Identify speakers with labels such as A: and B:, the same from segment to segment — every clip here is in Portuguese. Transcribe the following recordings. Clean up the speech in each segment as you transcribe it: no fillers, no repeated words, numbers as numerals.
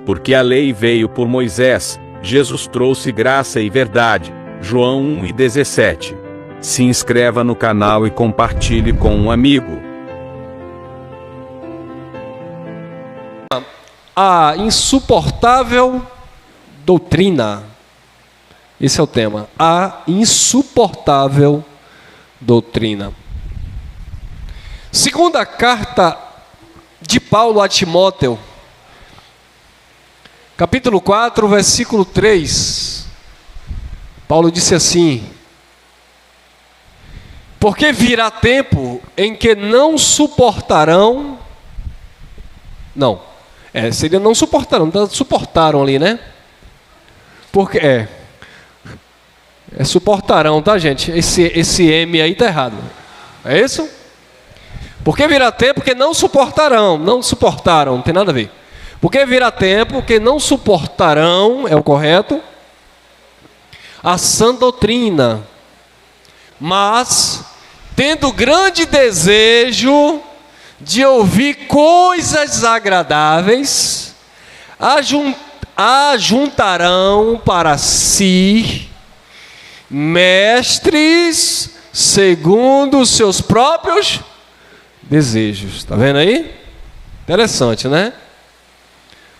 A: Porque a lei veio por Moisés, Jesus trouxe graça e verdade. João 1:17. Se inscreva no canal e compartilhe com um amigo.
B: A insuportável doutrina. Esse é o tema. A insuportável doutrina. Segunda carta de Paulo a Timóteo, capítulo 4, versículo 3. Paulo disse assim: porque virá tempo em que não suportarão. Seria não suportarão, suportaram ali, né? Porque suportarão, tá, gente? Esse M aí tá errado. É isso? Porque virá tempo que não suportaram, não tem nada a ver. Porque virá tempo que não suportarão, é o correto, a sã doutrina, mas tendo grande desejo de ouvir coisas agradáveis, ajuntarão para si mestres segundo os seus próprios desejos. Está vendo aí? Interessante, né?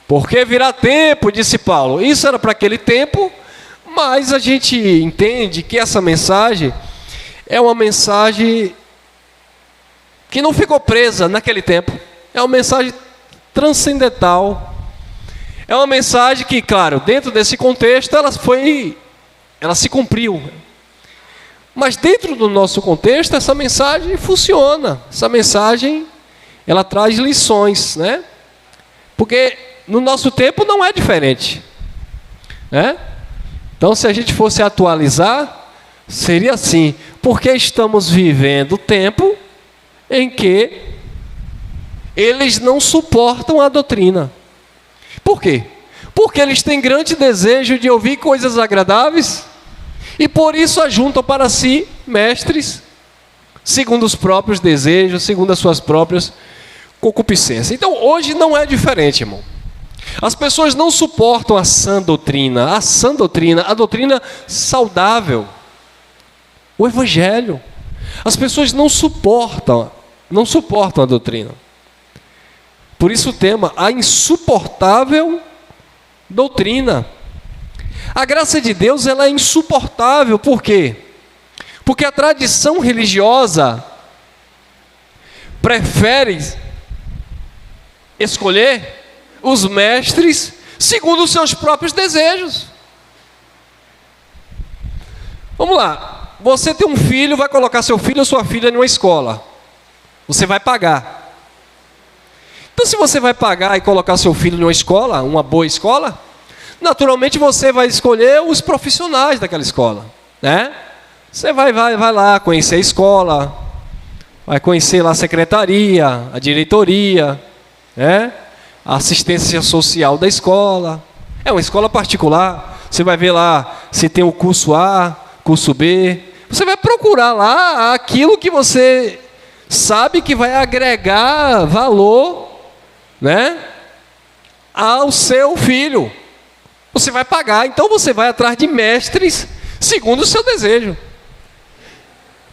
B: Porque virá tempo, disse Paulo. Isso era para aquele tempo, mas a gente entende que essa mensagem é uma mensagem que não ficou presa naquele tempo. É uma mensagem transcendental. É uma mensagem que, claro, dentro desse contexto, ela se cumpriu. Mas dentro do nosso contexto, essa mensagem funciona. Essa mensagem, ela traz lições, né? Porque no nosso tempo não é diferente, né? Então, se a gente fosse atualizar, seria assim: porque estamos vivendo o tempo em que eles não suportam a doutrina. Por quê? Porque eles têm grande desejo de ouvir coisas agradáveis e por isso ajuntam para si mestres segundo os próprios desejos, segundo as suas próprias concupiscências. Então hoje não é diferente, irmão. As pessoas não suportam a sã doutrina, a doutrina saudável, o evangelho. As pessoas não suportam a doutrina. Por isso o tema, a insuportável doutrina. A graça de Deus, ela é insuportável. Por quê? Porque a tradição religiosa prefere escolher os mestres segundo os seus próprios desejos. Vamos lá. Você tem um filho, vai colocar seu filho ou sua filha em uma escola. Você vai pagar. Então, se você vai pagar e colocar seu filho em uma escola, uma boa escola, naturalmente você vai escolher os profissionais daquela escola, né? Você vai lá conhecer a escola, vai conhecer lá a secretaria, a diretoria, né? A assistência social da escola. É uma escola particular. Você vai ver lá se tem o curso A, curso B. Você vai procurar lá aquilo que você sabe que vai agregar valor, né, ao seu filho. Você vai pagar, então você vai atrás de mestres segundo o seu desejo.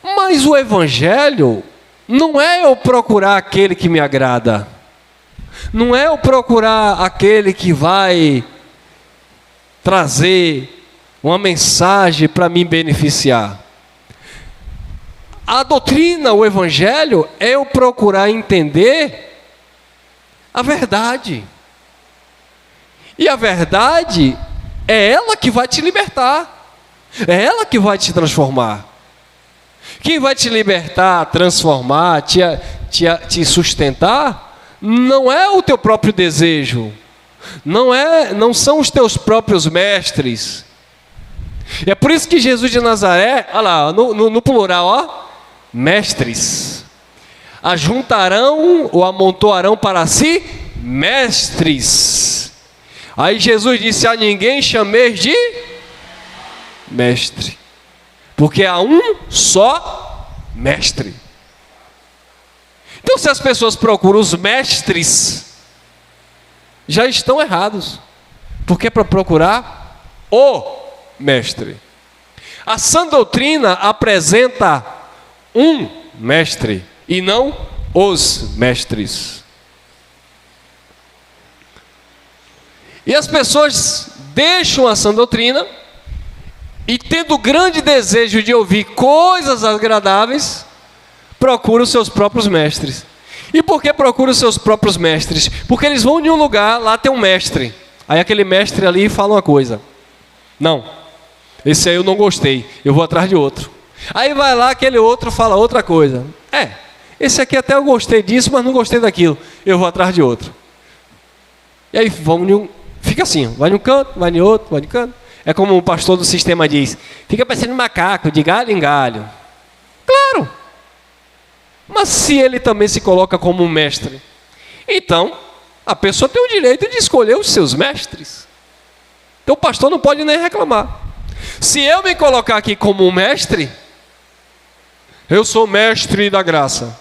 B: Mas o evangelho não é eu procurar aquele que me agrada. Não é eu procurar aquele que vai trazer uma mensagem para me beneficiar. A doutrina, o evangelho, é eu procurar entender a verdade. E a verdade é ela que vai te libertar. É ela que vai te transformar. Quem vai te libertar, transformar, te sustentar, não é o teu próprio desejo. Não são os teus próprios mestres. E é por isso que Jesus de Nazaré, olha lá, no plural, ó, mestres, ajuntarão ou amontoarão para si mestres. Aí Jesus disse: a ninguém chameis de mestre, porque há um só mestre. Então, se as pessoas procuram os mestres, já estão errados, porque é para procurar o mestre. A sã doutrina apresenta um mestre e não os mestres. E as pessoas deixam a sã doutrina e, tendo grande desejo de ouvir coisas agradáveis, procuram os seus próprios mestres. E por que procuram os seus próprios mestres? Porque eles vão em um lugar, lá tem um mestre. Aí aquele mestre ali fala uma coisa. Não, esse aí eu não gostei, eu vou atrás de outro. Aí vai lá, aquele outro fala outra coisa. Esse aqui até eu gostei disso, mas não gostei daquilo, eu vou atrás de outro. E aí vamos fica assim, vai em um canto, vai em outro, vai em canto. É como o pastor do sistema diz, fica parecendo um macaco, de galho em galho. Claro! Mas se ele também se coloca como um mestre, então a pessoa tem o direito de escolher os seus mestres. Então o pastor não pode nem reclamar. Se eu me colocar aqui como um mestre, eu sou mestre da graça.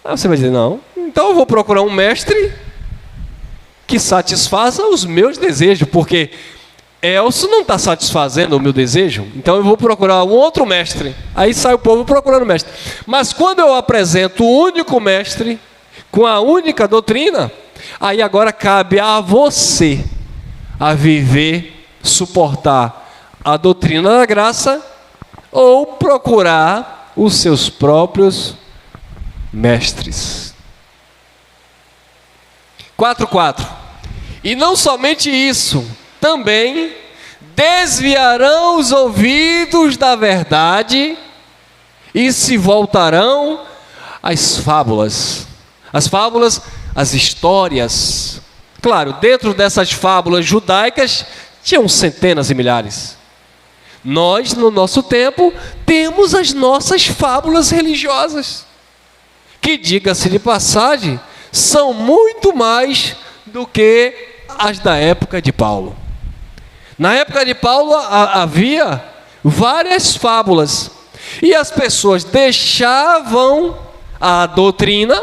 B: Aí você vai dizer, não, então eu vou procurar um mestre que satisfaça os meus desejos, porque Elcio não está satisfazendo o meu desejo, então eu vou procurar um outro mestre. Aí sai o povo procurando mestre. Mas quando eu apresento o único mestre, com a única doutrina, aí agora cabe a você a viver, suportar a doutrina da graça ou procurar os seus próprios mestres. 4:4. E não somente isso, também desviarão os ouvidos da verdade e se voltarão às fábulas. As fábulas, as histórias. Claro, dentro dessas fábulas judaicas, tinham centenas e milhares. Nós, no nosso tempo, temos as nossas fábulas religiosas, que, diga-se de passagem, são muito mais do que as da época de Paulo. Na época de Paulo havia várias fábulas, e as pessoas deixavam a doutrina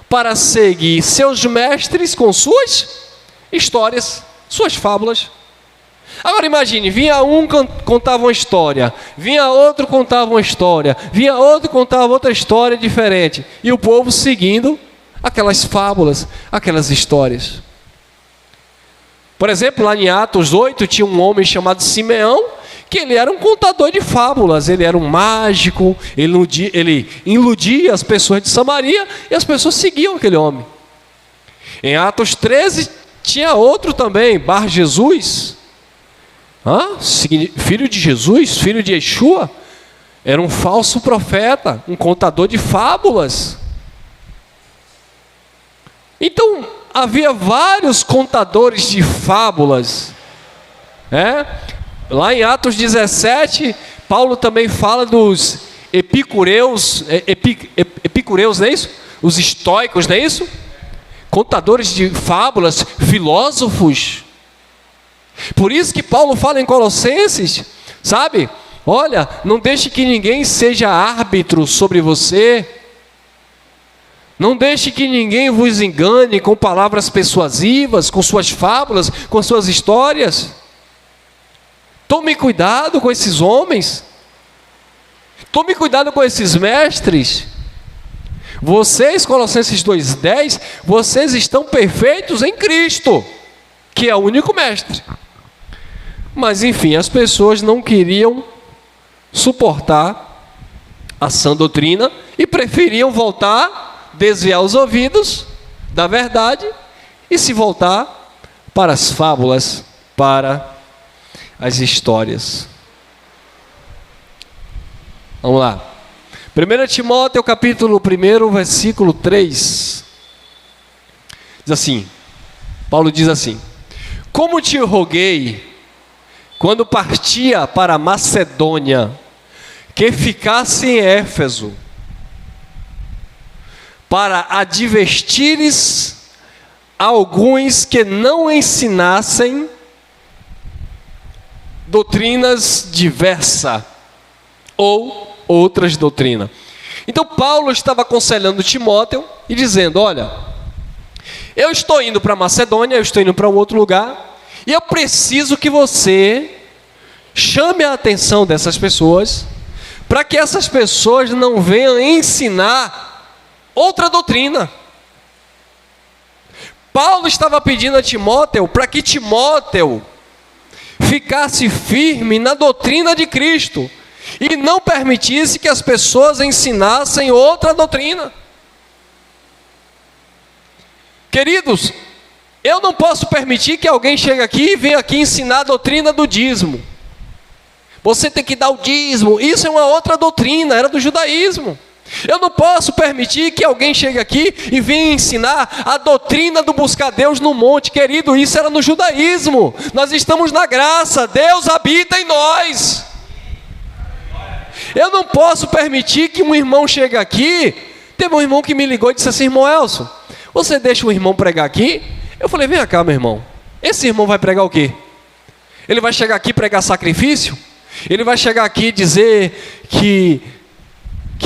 B: para seguir seus mestres com suas histórias, suas fábulas. Agora imagine, vinha um, contava uma história, vinha outro, contava uma história, vinha outro, contava outra história diferente, e o povo seguindo aquelas fábulas, aquelas histórias. Por exemplo, lá em Atos 8, tinha um homem chamado Simeão, que ele era um contador de fábulas, ele era um mágico, ele iludia as pessoas de Samaria, e as pessoas seguiam aquele homem. Em Atos 13, tinha outro também, Bar Jesus, filho de Jesus, filho de Yeshua, era um falso profeta, um contador de fábulas. Então, havia vários contadores de fábulas. Lá em Atos 17, Paulo também fala dos epicureus, epicureus, não é isso? Os estoicos, não é isso? Contadores de fábulas, filósofos. Por isso que Paulo fala em Colossenses, sabe? Olha, não deixe que ninguém seja árbitro sobre você. Não deixe que ninguém vos engane com palavras persuasivas, com suas fábulas, com suas histórias. Tome cuidado com esses homens. Tome cuidado com esses mestres. Vocês, Colossenses 2:10, vocês estão perfeitos em Cristo, que é o único mestre. Mas enfim, as pessoas não queriam suportar a sã doutrina e preferiam desviar os ouvidos da verdade e se voltar para as fábulas, para as histórias. Vamos lá. 1 Timóteo capítulo 1, versículo 3. Diz assim, Paulo diz assim: como te roguei, quando partia para Macedônia, que ficasse em Éfeso, para advertires alguns que não ensinassem doutrinas diversas ou outras doutrinas. Então Paulo estava aconselhando Timóteo e dizendo: olha, eu estou indo para Macedônia, eu estou indo para um outro lugar, e eu preciso que você chame a atenção dessas pessoas, para que essas pessoas não venham ensinar outra doutrina. Paulo estava pedindo a Timóteo para que Timóteo ficasse firme na doutrina de Cristo e não permitisse que as pessoas ensinassem outra doutrina. Queridos, eu não posso permitir que alguém chegue aqui e venha aqui ensinar a doutrina do dízimo. Você tem que dar o dízimo, isso é uma outra doutrina, era do judaísmo. Eu não posso permitir que alguém chegue aqui e venha ensinar a doutrina do buscar Deus no monte. Querido, isso era no judaísmo. Nós estamos na graça, Deus habita em nós. Eu não posso permitir que um irmão chegue aqui. Teve um irmão que me ligou e disse assim: irmão Elcio, você deixa o irmão pregar aqui? Eu falei: vem cá, meu irmão, esse irmão vai pregar o quê? Ele vai chegar aqui e pregar sacrifício? Ele vai chegar aqui e dizer que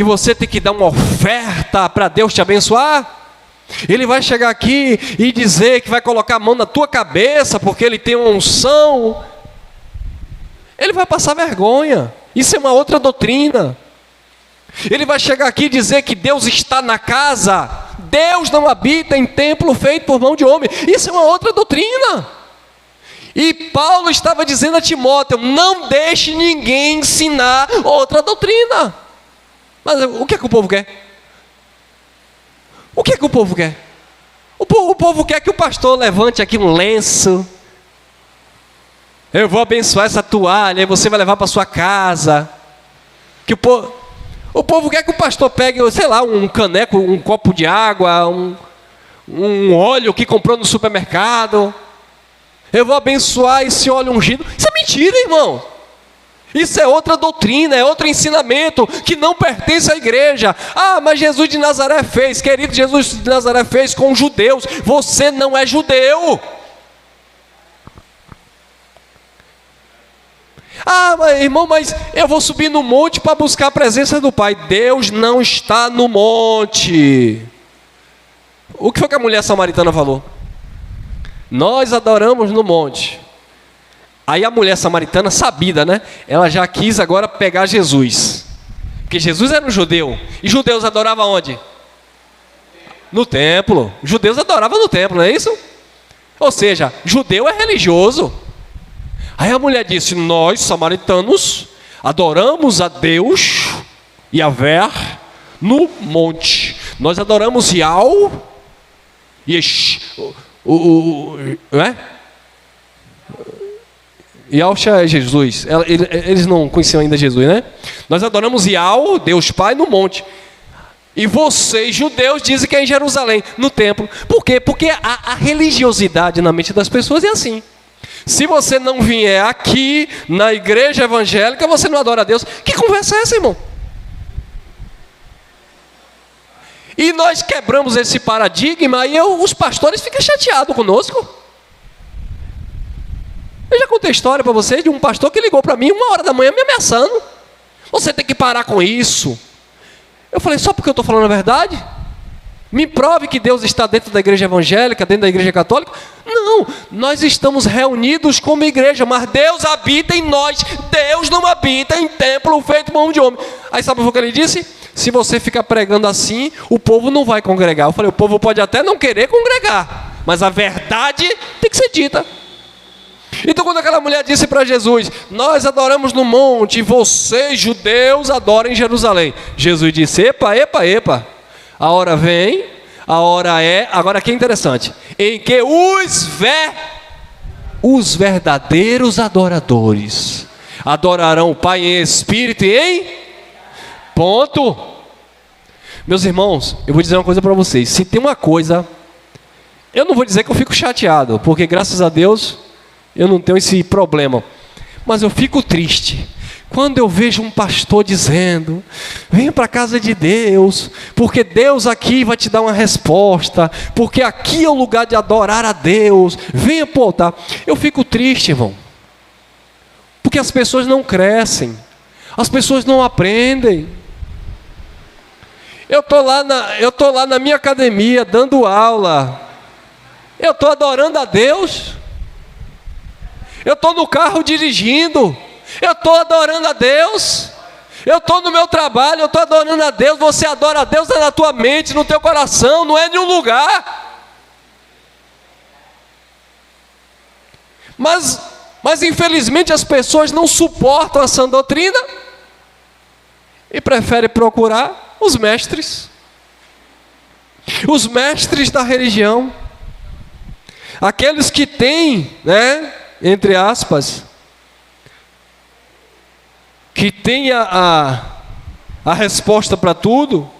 B: você tem que dar uma oferta para Deus te abençoar? Ele vai chegar aqui e dizer que vai colocar a mão na tua cabeça porque ele tem uma unção? Ele vai passar vergonha. Isso é uma outra doutrina. Ele vai chegar aqui e dizer que Deus está na casa. Deus não habita em templo feito por mão de homem. Isso é uma outra doutrina. E Paulo estava dizendo a Timóteo: não deixe ninguém ensinar outra doutrina. Mas o que é que o povo quer? O que é que o povo quer? O povo quer que o pastor levante aqui um lenço. Eu vou abençoar essa toalha e você vai levar para sua casa. Que o povo quer que o pastor pegue, sei lá, um caneco, um copo de água, um óleo que comprou no supermercado. Eu vou abençoar esse óleo ungido. Isso é mentira, irmão. Isso é outra doutrina, é outro ensinamento que não pertence à igreja. Ah, mas Jesus de Nazaré fez. Querido, Jesus de Nazaré fez com os judeus. Você não é judeu. Ah, mas, irmão, mas eu vou subir no monte para buscar a presença do Pai. Deus não está no monte. O que foi que a mulher samaritana falou? Nós adoramos no monte. Aí a mulher samaritana, sabida, né? Ela já quis agora pegar Jesus. Porque Jesus era um judeu. E judeus adoravam onde? No templo. Judeus adoravam no templo, não é isso? Ou seja, judeu é religioso. Aí a mulher disse: nós, samaritanos, adoramos a Deus, Yahvé, no monte. Nós adoramos Yahweh, não é? Yahshua é Jesus. Eles não conheciam ainda Jesus, né? Nós adoramos Yahweh, Deus Pai, no monte. E vocês, judeus, dizem que é em Jerusalém, no templo. Por quê? Porque a religiosidade na mente das pessoas é assim. Se você não vier aqui na igreja evangélica, você não adora a Deus. Que conversa é essa, irmão? E nós quebramos esse paradigma e os pastores ficam chateados conosco. Eu já contei a história para vocês de um pastor que ligou para mim 1h me ameaçando. Você tem que parar com isso. Eu falei: só porque eu estou falando a verdade? Me prove que Deus está dentro da igreja evangélica, dentro da igreja católica. Não, nós estamos reunidos como igreja, mas Deus habita em nós. Deus não habita em templo feito por mão de homem. Aí sabe o que ele disse? Se você ficar pregando assim, o povo não vai congregar. Eu falei: o povo pode até não querer congregar, mas a verdade tem que ser dita. Então quando aquela mulher disse para Jesus: nós adoramos no monte, e vocês, judeus, adoram em Jerusalém. Jesus disse: epa, a hora vem, a hora é, agora aqui é interessante, em que os verdadeiros adoradores adorarão o Pai em espírito e em ponto. Meus irmãos, eu vou dizer uma coisa para vocês. Se tem uma coisa, eu não vou dizer que eu fico chateado, porque graças a Deus eu não tenho esse problema, mas eu fico triste quando eu vejo um pastor dizendo: venha para a casa de Deus, porque Deus aqui vai te dar uma resposta, porque aqui é o lugar de adorar a Deus, venha para o altar. Eu fico triste, irmão, porque as pessoas não crescem, as pessoas não aprendem. Eu estou lá na minha academia dando aula, Eu estou adorando a Deus. Eu estou no carro dirigindo. Eu estou adorando a Deus. Eu estou no meu trabalho, eu estou adorando a Deus. Você adora a Deus na tua mente, no teu coração, não é em um lugar. Mas infelizmente as pessoas não suportam a sã doutrina e preferem procurar os mestres da religião, aqueles que têm, né, entre aspas, que tem a resposta para tudo,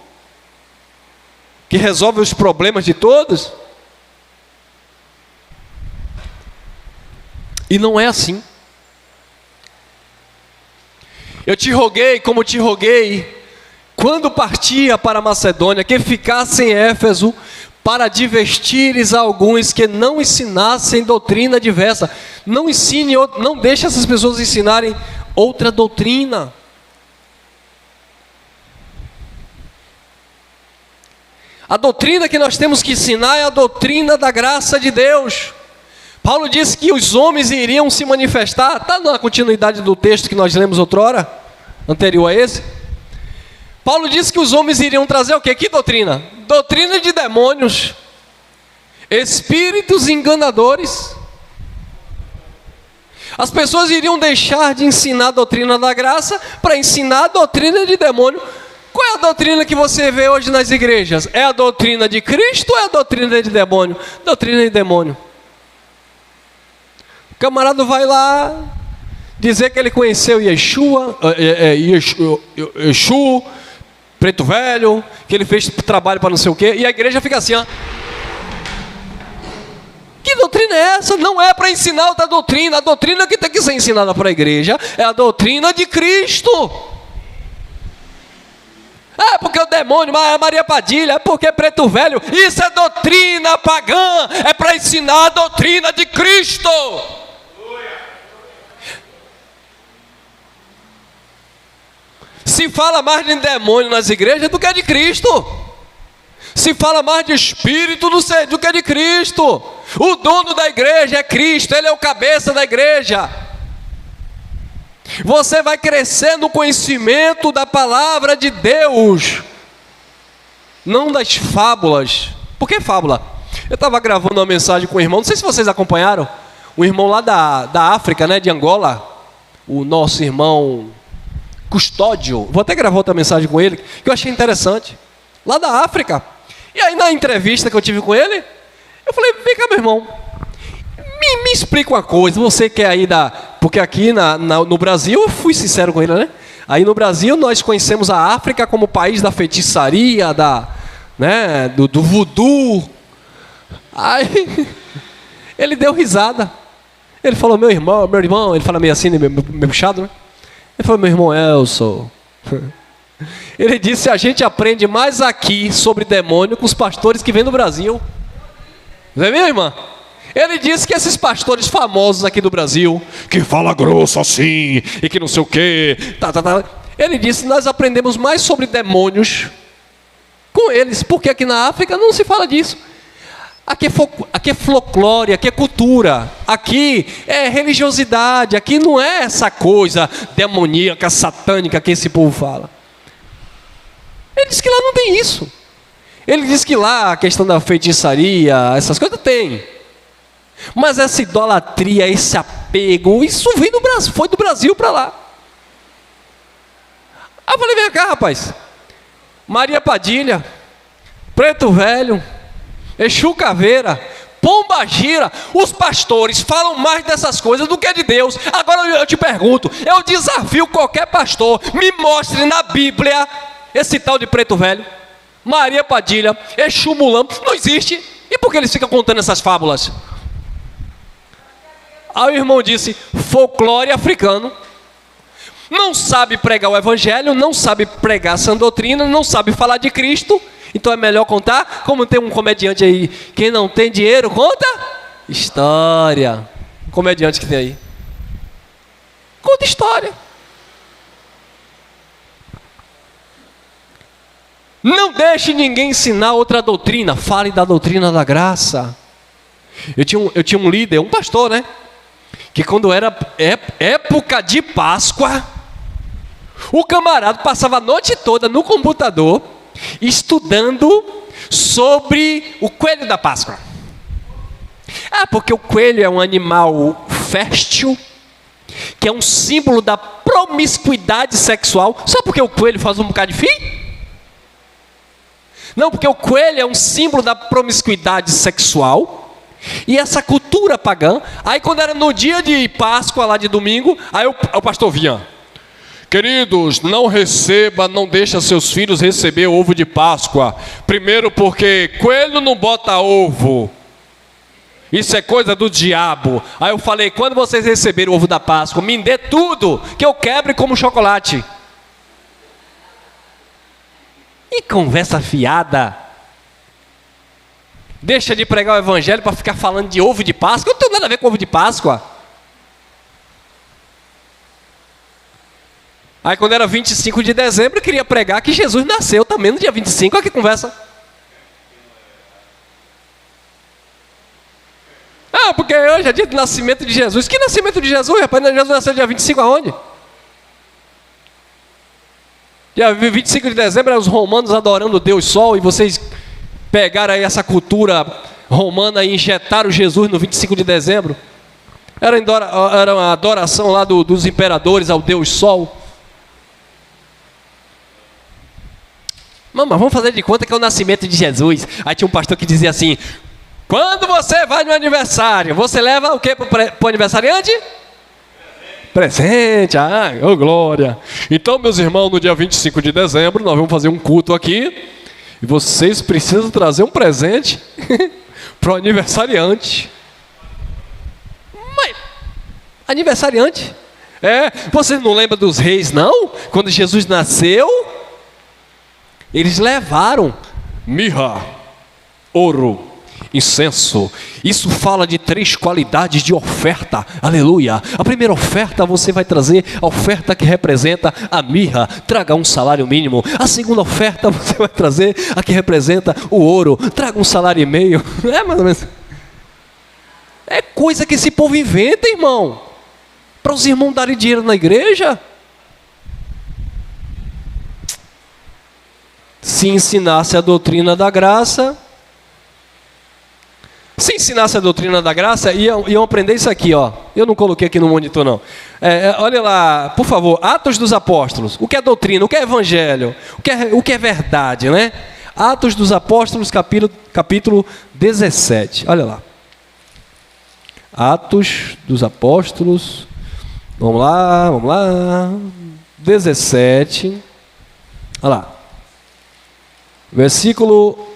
B: que resolve os problemas de todos. E não é assim. Eu te roguei, como te roguei, quando partia para a Macedônia, que ficasse em Éfeso, para advertires a alguns que não ensinassem doutrina diversa. Não ensine, não deixe essas pessoas ensinarem outra doutrina. A doutrina que nós temos que ensinar é a doutrina da graça de Deus. Paulo disse que os homens iriam se manifestar. Está na continuidade do texto que nós lemos outrora, anterior a esse. Paulo disse que os homens iriam trazer o quê? Que doutrina? Doutrina de demônios, espíritos enganadores. As pessoas iriam deixar de ensinar a doutrina da graça para ensinar a doutrina de demônio. Qual é a doutrina que você vê hoje nas igrejas? É a doutrina de Cristo ou é a doutrina de demônio? Doutrina de demônio. O camarada vai lá dizer que ele conheceu Yeshua, preto velho, que ele fez trabalho para não sei o quê, e a igreja fica assim, ó. Que doutrina é essa? Não é para ensinar outra doutrina. A doutrina que tem que ser ensinada para a igreja é a doutrina de Cristo. É porque o demônio, mas é Maria Padilha, é porque é preto velho. Isso é doutrina pagã. É para ensinar a doutrina de Cristo. Se fala mais de demônio nas igrejas do que de Cristo. Se fala mais de espírito do que de Cristo. O dono da igreja é Cristo, Ele é o cabeça da igreja. Você vai crescer no conhecimento da palavra de Deus, não das fábulas. Por que fábula? Eu estava gravando uma mensagem com um irmão, não sei se vocês acompanharam, um irmão lá da África, né, de Angola, o nosso irmão Custódio. Vou até gravar outra mensagem com ele, que eu achei interessante, lá da África. E aí na entrevista que eu tive com ele, eu falei, vem cá meu irmão, me explica uma coisa, você que é aí porque aqui no Brasil, eu fui sincero com ele, né? Aí no Brasil nós conhecemos a África como país da feitiçaria, do voodoo. Aí ele deu risada. Ele falou, meu irmão, ele fala meio assim, meio puxado, né? Ele falou, meu irmão Elson. Ele disse, a gente aprende mais aqui sobre demônio com os pastores que vêm do Brasil. Não é mesmo, irmã? Ele disse que esses pastores famosos aqui do Brasil, que fala grosso assim, e que não sei o quê, ele disse, nós aprendemos mais sobre demônios com eles, porque aqui na África não se fala disso. Aqui é folclore, aqui é cultura, aqui é religiosidade, aqui não é essa coisa demoníaca, satânica que esse povo fala. Ele disse que lá não tem isso. Ele disse que lá a questão da feitiçaria, essas coisas tem. Mas essa idolatria, esse apego, isso vem do Brasil, foi do Brasil para lá. Aí eu falei, vem cá rapaz, Maria Padilha, preto velho, Exu Caveira, Pomba Gira, os pastores falam mais dessas coisas do que de Deus. Agora eu te pergunto, eu desafio qualquer pastor, me mostre na Bíblia esse tal de preto velho, Maria Padilha, Exu Mulambo, não existe. E por que eles ficam contando essas fábulas? Aí o irmão disse, folclore africano. Não sabe pregar o evangelho, não sabe pregar a sã doutrina, não sabe falar de Cristo. Então é melhor contar, como tem um comediante aí, quem não tem dinheiro, conta história. Um comediante que tem aí. Conta história. Não deixe ninguém ensinar outra doutrina. Fale da doutrina da graça. Eu tinha um líder, um pastor, né? Que quando era época de Páscoa, o camarada passava a noite toda no computador, estudando sobre o coelho da Páscoa. Porque o coelho é um animal fértil, que é um símbolo da promiscuidade sexual. Só porque o coelho faz um bocado de fio? Não, porque o coelho é um símbolo da promiscuidade sexual. E essa cultura pagã. Aí quando era no dia de Páscoa, lá de domingo, aí o pastor vinha: queridos, não deixa seus filhos receber ovo de Páscoa. Primeiro porque coelho não bota ovo. Isso é coisa do diabo. Aí eu falei: quando vocês receberem o ovo da Páscoa, me dê tudo, que eu quebre como chocolate. E conversa fiada. Deixa de pregar o evangelho para ficar falando de ovo de Páscoa. Eu não tenho nada a ver com ovo de Páscoa. Aí quando era 25 de dezembro, eu queria pregar que Jesus nasceu também no dia 25. Olha que conversa. Porque hoje é dia do nascimento de Jesus. Que nascimento de Jesus, rapaz? Jesus nasceu dia 25 aonde? Dia 25 de dezembro eram os romanos adorando o Deus Sol, e vocês pegaram aí essa cultura romana e injetaram Jesus no 25 de dezembro. Era uma adoração lá dos imperadores ao Deus Sol. Mas vamos fazer de conta que é o nascimento de Jesus. Aí tinha um pastor que dizia assim: quando você vai no aniversário, você leva o que para o aniversariante? Presente. Oh glória. Então, meus irmãos, no dia 25 de dezembro, nós vamos fazer um culto aqui. E vocês precisam trazer um presente para o aniversariante. Mas, aniversariante? Vocês não lembram dos reis, não? Quando Jesus nasceu, eles levaram mirra, ouro, incenso. Isso fala de 3 qualidades de oferta. Aleluia. A primeira oferta, você vai trazer a oferta que representa a mirra, traga um salário mínimo. A segunda oferta, você vai trazer a que representa o ouro, traga um salário e meio. Mais ou menos. É coisa que esse povo inventa, irmão, para os irmãos darem dinheiro na igreja. Se ensinasse a doutrina da graça, iam aprender isso aqui, ó. Eu não coloquei aqui no monitor, não. Olha lá, por favor, Atos dos Apóstolos. O que é doutrina? O que é evangelho? O que é verdade, né? Atos dos Apóstolos, capítulo 17. Olha lá. Atos dos Apóstolos. Vamos lá. 17. Olha lá. Versículo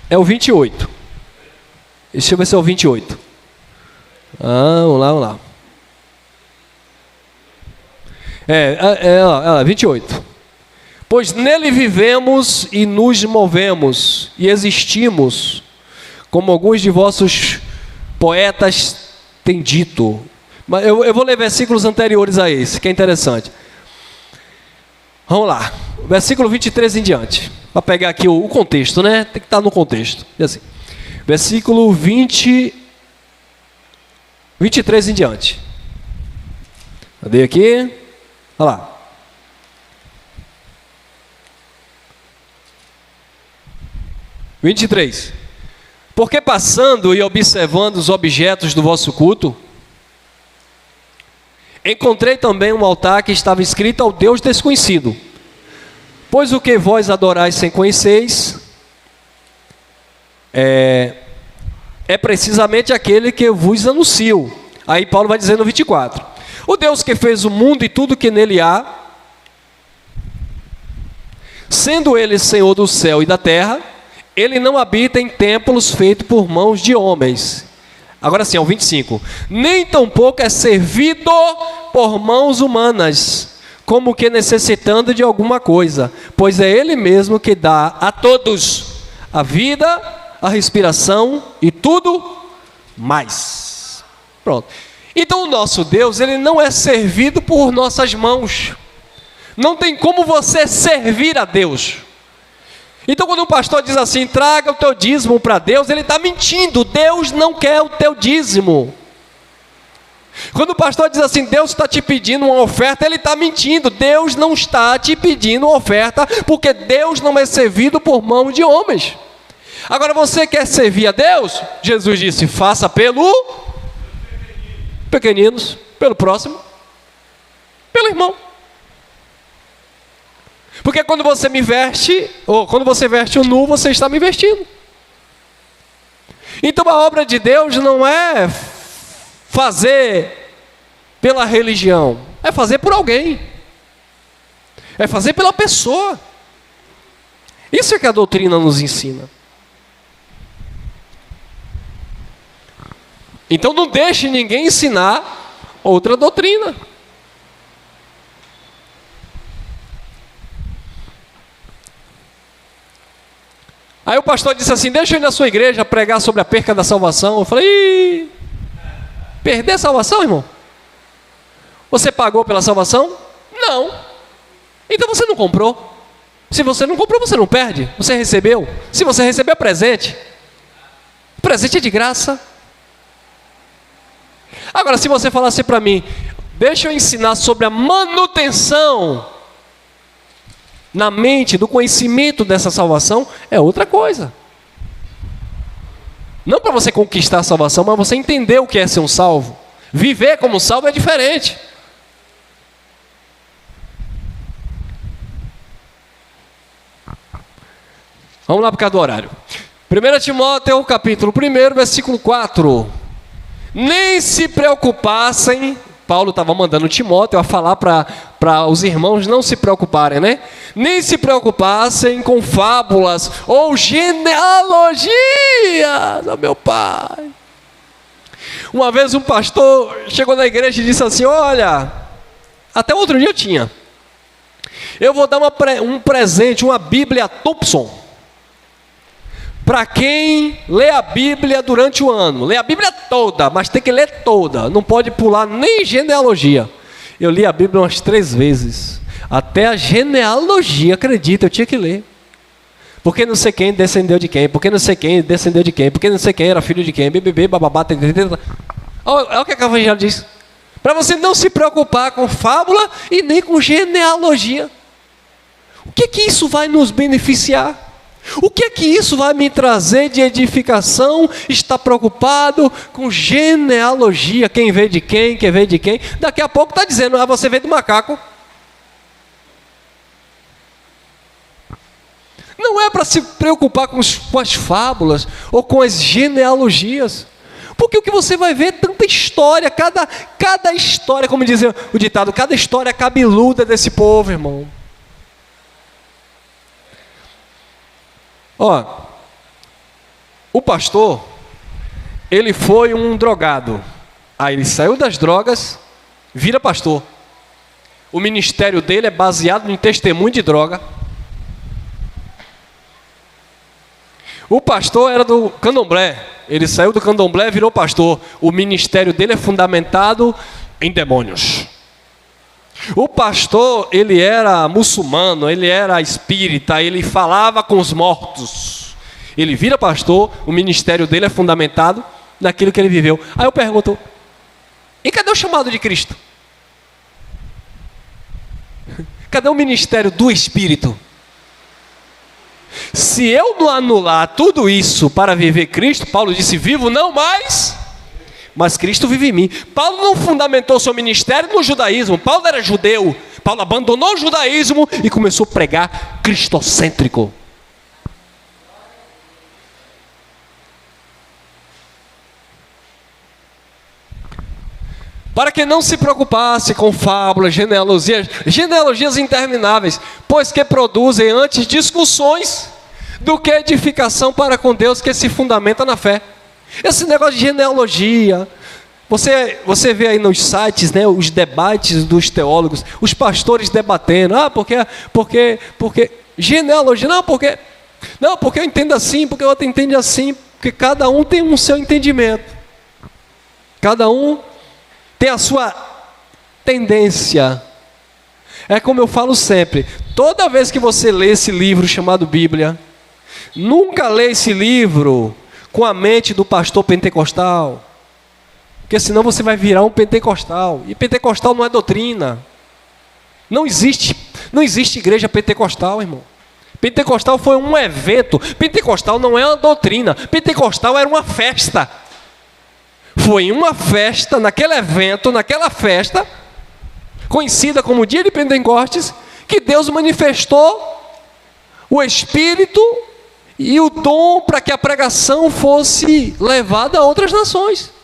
B: é o 28. Deixa eu ver se é o 28. Vamos lá. 28. Pois nele vivemos e nos movemos e existimos, como alguns de vossos poetas têm dito. Mas eu vou ler versículos anteriores a esse, que é interessante. Vamos lá. Versículo 23 em diante. Para pegar aqui o contexto, né? Tem que estar no contexto. Diz assim. Versículo 23 em diante. Cadê aqui? Olha lá. (23) Porque passando e observando os objetos do vosso culto, encontrei também um altar que estava escrito ao Deus desconhecido. Pois o que vós adorais sem conheceis é precisamente aquele que eu vos anuncio. Aí Paulo vai dizer no 24: o Deus que fez o mundo e tudo que nele há, sendo ele Senhor do céu e da terra, ele não habita em templos feitos por mãos de homens. Agora sim, ao 25. Nem tampouco é servido por mãos humanas, como que necessitando de alguma coisa, pois é ele mesmo que dá a todos a vida, a respiração e tudo mais. Pronto. Então o nosso Deus, ele não é servido por nossas mãos. Não tem como você servir a Deus. Então quando o pastor diz assim, traga o teu dízimo para Deus, ele está mentindo. Deus não quer o teu dízimo. Quando o pastor diz assim, Deus está te pedindo uma oferta, ele está mentindo. Deus não está te pedindo uma oferta, porque Deus não é servido por mão de homens. Agora você quer servir a Deus? Jesus disse, faça pelo pequeninos, pelo próximo, pelo irmão. Porque quando você me veste, ou quando você veste o nu, você está me vestindo. Então a obra de Deus não é fazer pela religião, é fazer por alguém, é fazer pela pessoa. Isso é que a doutrina nos ensina. Então não deixe ninguém ensinar outra doutrina. Aí o pastor disse assim, deixa eu ir na sua igreja pregar sobre a perca da salvação. Eu falei, perder a salvação, irmão? Você pagou pela salvação? Não. Então você não comprou. Se você não comprou, você não perde. Você recebeu. Se você recebeu, é presente. O presente é de graça. Agora, se você falasse para mim, deixa eu ensinar sobre a manutenção na mente do conhecimento dessa salvação, é outra coisa. Não para você conquistar a salvação, mas você entender o que é ser um salvo. Viver como salvo é diferente. Vamos lá por causa do horário. 1 Timóteo, capítulo 1, versículo 4. Nem se preocupassem, Paulo estava mandando Timóteo a falar para os irmãos não se preocuparem, né? Nem se preocupassem com fábulas ou genealogias, oh, meu pai. Uma vez um pastor chegou na igreja e disse assim, olha, até outro dia eu tinha. Eu vou dar um presente, uma Bíblia Thompson, para quem lê a Bíblia durante o ano. Lê a Bíblia toda, mas tem que ler toda. Não pode pular nem genealogia. Eu li a Bíblia umas 3 vezes. Até a genealogia, acredita, eu tinha que ler. Porque não sei quem descendeu de quem. Porque não sei quem descendeu de quem. Porque não sei quem era filho de quem. BBB, bababá. Olha o que a Evangelho diz. Para você não se preocupar com fábula e nem com genealogia. O que isso vai nos beneficiar? O que é que isso vai me trazer de edificação? Está preocupado com genealogia, quem veio de quem, quem veio de quem. Daqui a pouco está dizendo, você veio do macaco. Não é para se preocupar com as fábulas ou com as genealogias. Porque o que você vai ver é tanta história, cada história, como dizia o ditado, cada história cabeluda desse povo, irmão. Ó, o pastor, ele foi um drogado. Aí ele saiu das drogas, vira pastor. O ministério dele é baseado em testemunho de droga. O pastor era do candomblé. Ele saiu do candomblé e virou pastor. O ministério dele é fundamentado em demônios. O pastor, ele era muçulmano, ele era espírita, ele falava com os mortos. Ele vira pastor, o ministério dele é fundamentado naquilo que ele viveu. Aí eu pergunto, e cadê o chamado de Cristo? Cadê o ministério do Espírito? Se eu não anular tudo isso para viver Cristo, Paulo disse, vivo não mais, mas Cristo vive em mim. Paulo não fundamentou seu ministério no judaísmo. Paulo era judeu. Paulo abandonou o judaísmo e começou a pregar cristocêntrico. Para que não se preocupasse com fábulas, genealogias intermináveis, pois que produzem antes discussões do que edificação para com Deus que se fundamenta na fé. Esse negócio de genealogia, você vê aí nos sites, né, os debates dos teólogos, os pastores debatendo, porque genealogia, porque eu entendo assim, porque o outro entende assim, porque cada um tem um seu entendimento, cada um tem a sua tendência. É como eu falo sempre, toda vez que você lê esse livro chamado Bíblia, Nunca lê esse livro com a mente do pastor pentecostal, porque senão você vai virar um pentecostal, e pentecostal não é doutrina. Não existe igreja pentecostal, irmão. Pentecostal foi um evento. Pentecostal não é uma doutrina. Pentecostal era uma festa. Foi uma festa, naquele evento, naquela festa, conhecida como Dia de Pentecostes, que Deus manifestou o Espírito e o dom para que a pregação fosse levada a outras nações.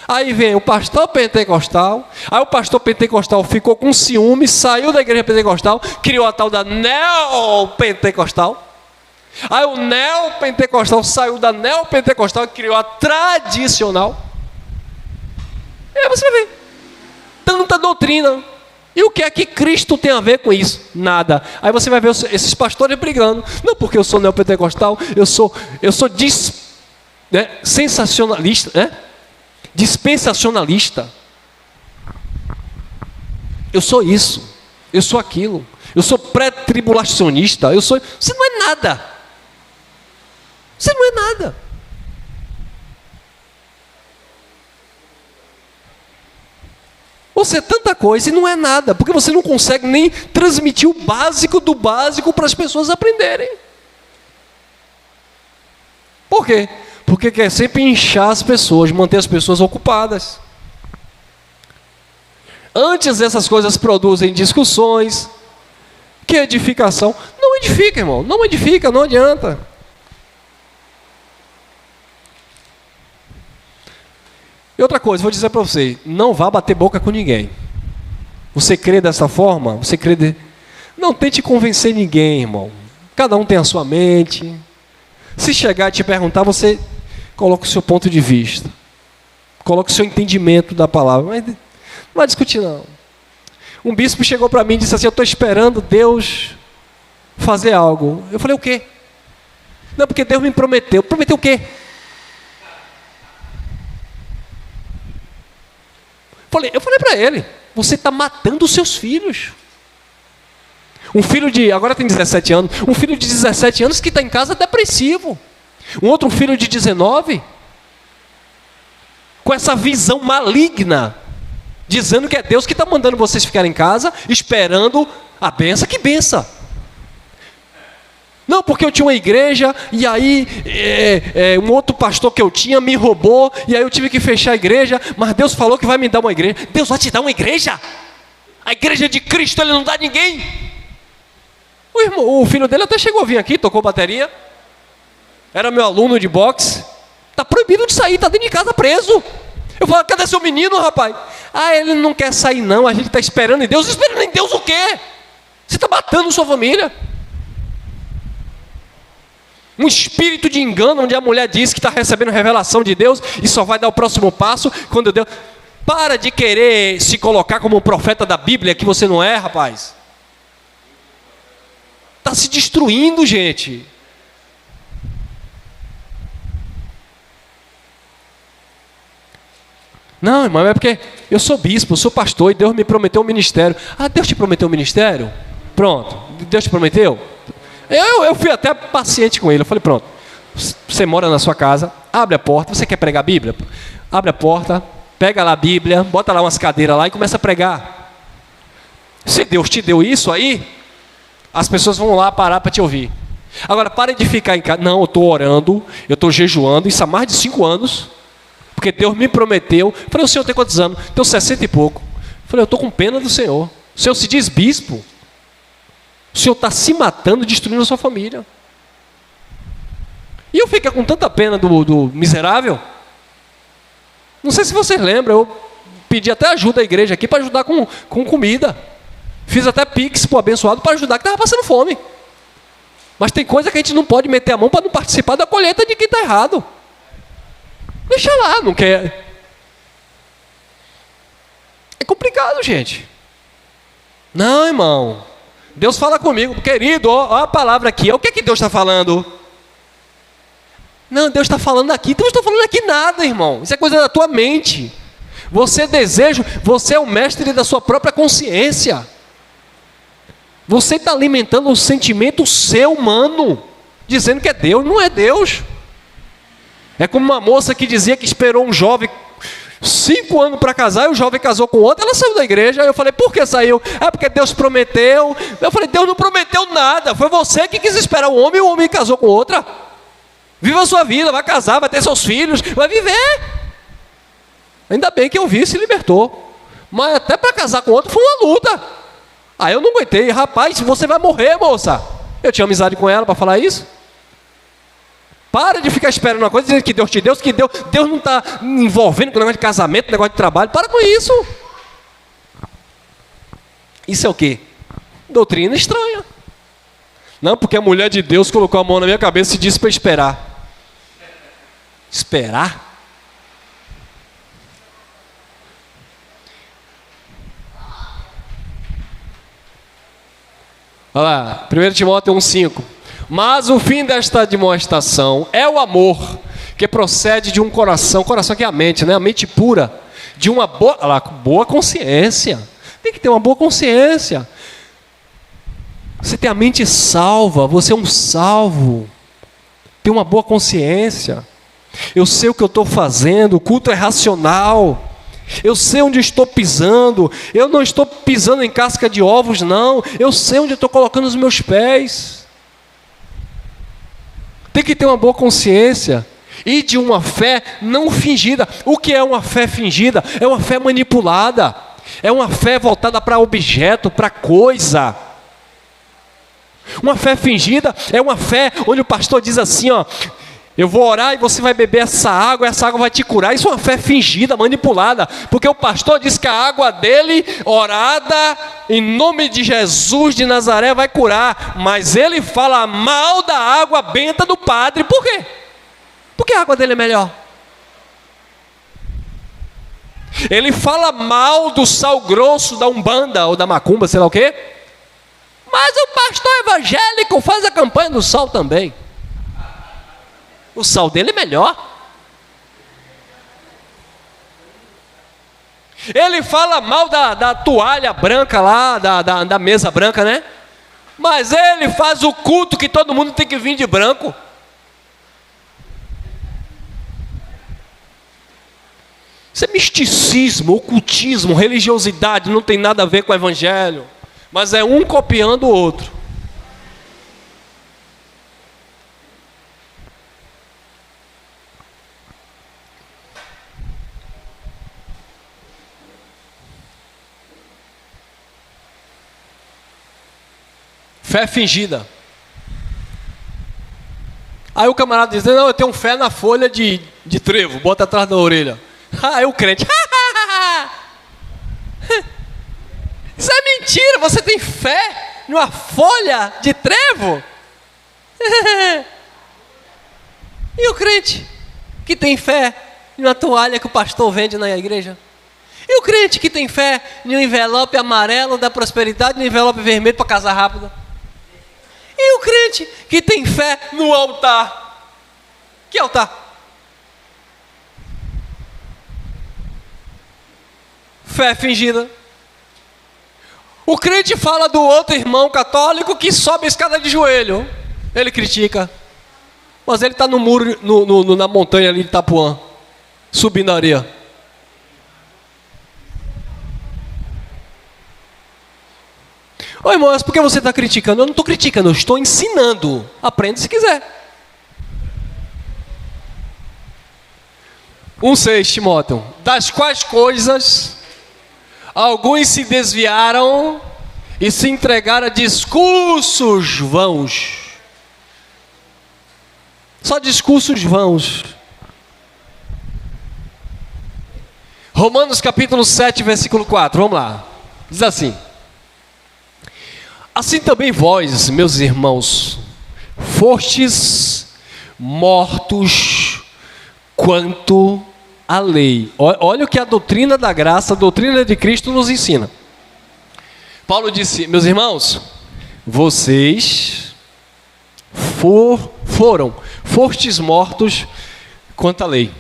B: Aí vem o pastor pentecostal, aí o pastor pentecostal ficou com ciúme, saiu da igreja pentecostal, criou a tal da neopentecostal. Aí o neopentecostal saiu da neopentecostal e criou a tradicional. E aí você vai ver, tanta doutrina. E o que é que Cristo tem a ver com isso? Nada. Aí você vai ver esses pastores brigando. Não, porque eu sou neopentecostal, eu sou sensacionalista, né? Dispensacionalista. Eu sou isso, eu sou aquilo, eu sou pré-tribulacionista, você não é nada. Você não é nada. Você é tanta coisa e não é nada, porque você não consegue nem transmitir o básico do básico para as pessoas aprenderem. Por quê? Porque quer sempre inchar as pessoas, manter as pessoas ocupadas. Antes essas coisas produzem discussões. Que edificação? Não edifica, irmão. Não edifica, não adianta. E outra coisa, vou dizer para você. Não vá bater boca com ninguém. Você crê dessa forma? Não tente convencer ninguém, irmão. Cada um tem a sua mente. Se chegar e te perguntar, você coloca o seu ponto de vista. Coloca o seu entendimento da palavra. Mas não vai discutir, não. Um bispo chegou para mim e disse assim: eu estou esperando Deus fazer algo. Eu falei: o quê? Não, porque Deus me prometeu. Prometeu o quê? Eu falei para ele: você está matando os seus filhos. Um filho agora tem 17 anos, um filho de 17 anos que está em casa depressivo. Um outro filho de 19, com essa visão maligna, dizendo que é Deus que está mandando vocês ficarem em casa, esperando a benção. Que benção? Não, porque eu tinha uma igreja, e aí um outro pastor que eu tinha me roubou, e aí eu tive que fechar a igreja, mas Deus falou que vai me dar uma igreja. Deus vai te dar uma igreja? A igreja de Cristo Ele não dá a ninguém. O filho dele até chegou a vir aqui, tocou bateria, era meu aluno de boxe. Está proibido de sair, está dentro de casa preso. Eu falo: cadê seu menino, rapaz? Ele não quer sair não, a gente está esperando em Deus. Esperando em Deus o quê? Você está matando sua família. Um espírito de engano, onde a mulher diz que está recebendo revelação de Deus e só vai dar o próximo passo quando Deus... Para de querer se colocar como um profeta da Bíblia, que você não é, rapaz. Está se destruindo, gente. Não, irmão, é porque eu sou bispo, eu sou pastor e Deus me prometeu um ministério. Deus te prometeu um ministério? Pronto, Deus te prometeu? Eu fui até paciente com ele. Eu falei: pronto, você mora na sua casa, abre a porta. Você quer pregar a Bíblia? Abre a porta, pega lá a Bíblia, bota lá umas cadeiras lá e começa a pregar. Se Deus te deu isso aí, as pessoas vão lá parar para te ouvir. Agora, para de ficar em casa. Não, eu estou orando, eu estou jejuando, isso há mais de 5 anos, porque Deus me prometeu. Eu falei: o senhor tem quantos anos? Tenho 60 e pouco. Eu falei: eu estou com pena do senhor. O senhor se diz bispo. O senhor está se matando, destruindo a sua família. E eu fiquei com tanta pena do miserável. Não sei se vocês lembram, eu pedi até ajuda à igreja aqui para ajudar com comida. Fiz até pix para o abençoado para ajudar, que estava passando fome. Mas tem coisa que a gente não pode meter a mão para não participar da colheita de quem está errado. Deixa lá, não quer. É complicado, gente. Não, irmão. Deus fala comigo, querido, ó a palavra aqui. O que é que Deus está falando? Não, Deus está falando aqui. Deus está falando aqui nada, irmão. Isso é coisa da tua mente. Você é o mestre da sua própria consciência. Você está alimentando um sentimento seu humano. dizendo que é Deus. Não é Deus. É como uma moça que dizia que esperou um jovem 5 anos para casar, e o jovem casou com outro, ela saiu da igreja. Aí eu falei, por que saiu? É porque Deus prometeu. Eu falei, Deus não prometeu nada, foi você que quis esperar o homem, e o homem casou com outra. Viva a sua vida, vai casar, vai ter seus filhos, vai viver. Ainda bem que eu vi e se libertou. Mas até para casar com outro foi uma luta. Aí eu não aguentei, rapaz, você vai morrer, moça. Eu tinha amizade com ela para falar isso. Para de ficar esperando uma coisa, dizendo que Deus te deu, que Deus não está envolvendo com negócio de casamento, negócio de trabalho. Para com isso. Isso é o quê? Doutrina estranha. Não, porque a mulher de Deus colocou a mão na minha cabeça e disse para esperar. Esperar? Olha lá, 1 Timóteo 1,5. Mas o fim desta demonstração é o amor, que procede de um coração que é a mente, né? A mente pura, de uma boa consciência. Tem que ter uma boa consciência. Você tem a mente salva, você é um salvo. Tem uma boa consciência. Eu sei o que eu estou fazendo, o culto é racional. Eu sei onde estou pisando. Eu não estou pisando em casca de ovos, não. Eu sei onde estou colocando os meus pés. Tem que ter uma boa consciência. E de uma fé não fingida. O que é uma fé fingida? É uma fé manipulada. É uma fé voltada para objeto, para coisa. Uma fé fingida é uma fé onde o pastor diz assim, ó, eu vou orar e você vai beber essa água vai te curar. Isso é uma fé fingida, manipulada, porque o pastor diz que a água dele, orada em nome de Jesus de Nazaré, vai curar, mas ele fala mal da água benta do padre. Por quê? Porque a água dele é melhor. Ele fala mal do sal grosso da Umbanda ou da Macumba, sei lá o quê, mas o pastor evangélico faz a campanha do sal também. O sal dele é melhor. Ele fala mal da toalha branca lá, da mesa branca, né? Mas ele faz o culto que todo mundo tem que vir de branco. Isso é misticismo, ocultismo, religiosidade, não tem nada a ver com o evangelho. Mas é um copiando o outro. Fé fingida. Aí o camarada diz, não, eu tenho fé na folha de trevo, bota atrás da orelha. Aí o crente, isso é mentira, você tem fé numa folha de trevo? E o crente que tem fé numa toalha que o pastor vende na igreja? E o crente que tem fé em um envelope amarelo da prosperidade, no envelope vermelho para casar rápido? E o crente que tem fé no altar? Que altar? Fé fingida. O crente fala do outro irmão católico que sobe a escada de joelho. Ele critica. Mas ele está no muro, na montanha ali de Itapuã, subindo a areia. Ô irmão, mas por que você está criticando? Eu não estou criticando, eu estou ensinando. Aprende se quiser. 1,6 Timóteo. Das quais coisas alguns se desviaram e se entregaram a discursos vãos. Só discursos vãos. Romanos capítulo 7, versículo 4. Vamos lá. Diz assim: assim também vós, meus irmãos, fostes mortos quanto à lei. Olha o que a doutrina da graça, a doutrina de Cristo nos ensina. Paulo disse, meus irmãos, vocês fostes mortos quanto à lei.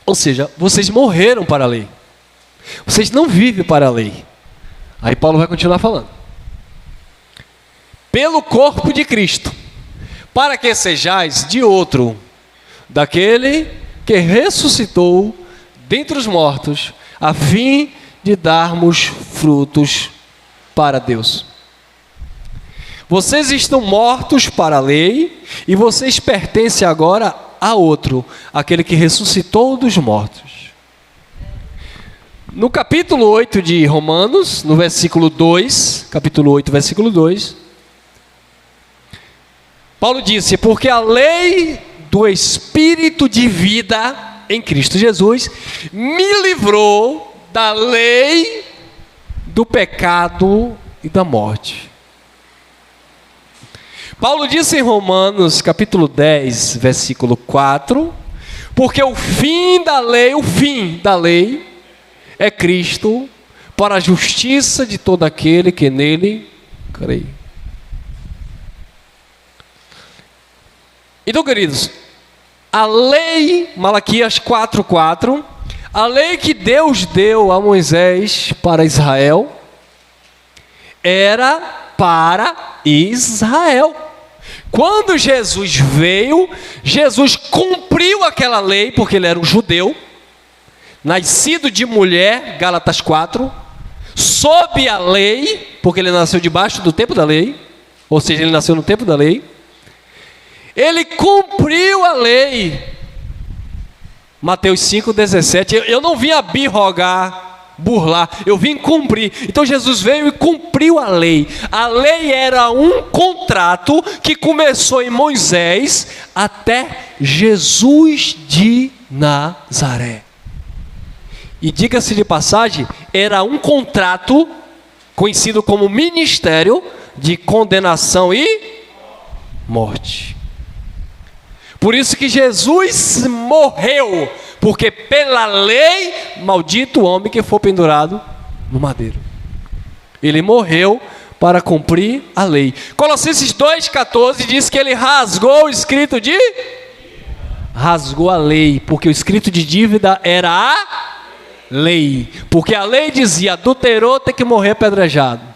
B: Ou seja, vocês morreram para a lei. Vocês não vivem para a lei. Aí Paulo vai continuar falando. Pelo corpo de Cristo, para que sejais de outro, daquele que ressuscitou dentre os mortos, a fim de darmos frutos para Deus. Vocês estão mortos para a lei e vocês pertencem agora a outro, aquele que ressuscitou dos mortos. No capítulo 8 de Romanos, no versículo 2, capítulo 8, versículo 2, Paulo disse: porque a lei do Espírito de vida em Cristo Jesus me livrou da lei do pecado e da morte. Paulo disse em Romanos capítulo 10, versículo 4, porque o fim da lei é Cristo, para a justiça de todo aquele que nele crê. Então, queridos, a lei, Malaquias 4:4, a lei que Deus deu a Moisés para Israel, era para Israel. Quando Jesus veio, Jesus cumpriu aquela lei, porque ele era um judeu, nascido de mulher, Gálatas 4, sob a lei, porque ele nasceu debaixo do tempo da lei, ou seja, ele nasceu no tempo da lei. Ele cumpriu a lei. Mateus 5,17. Eu não vim abirrogar, burlar, eu vim cumprir. Então Jesus veio e cumpriu a lei. A lei era um contrato que começou em Moisés até Jesus de Nazaré. E diga-se de passagem, era um contrato conhecido como ministério de condenação e morte. Por isso que Jesus morreu, porque pela lei, maldito o homem que for pendurado no madeiro. Ele morreu para cumprir a lei. Colossenses 2,14 diz que ele rasgou o escrito de... rasgou a lei, porque o escrito de dívida era a lei. Porque a lei dizia, adulterou, tem que morrer apedrejado.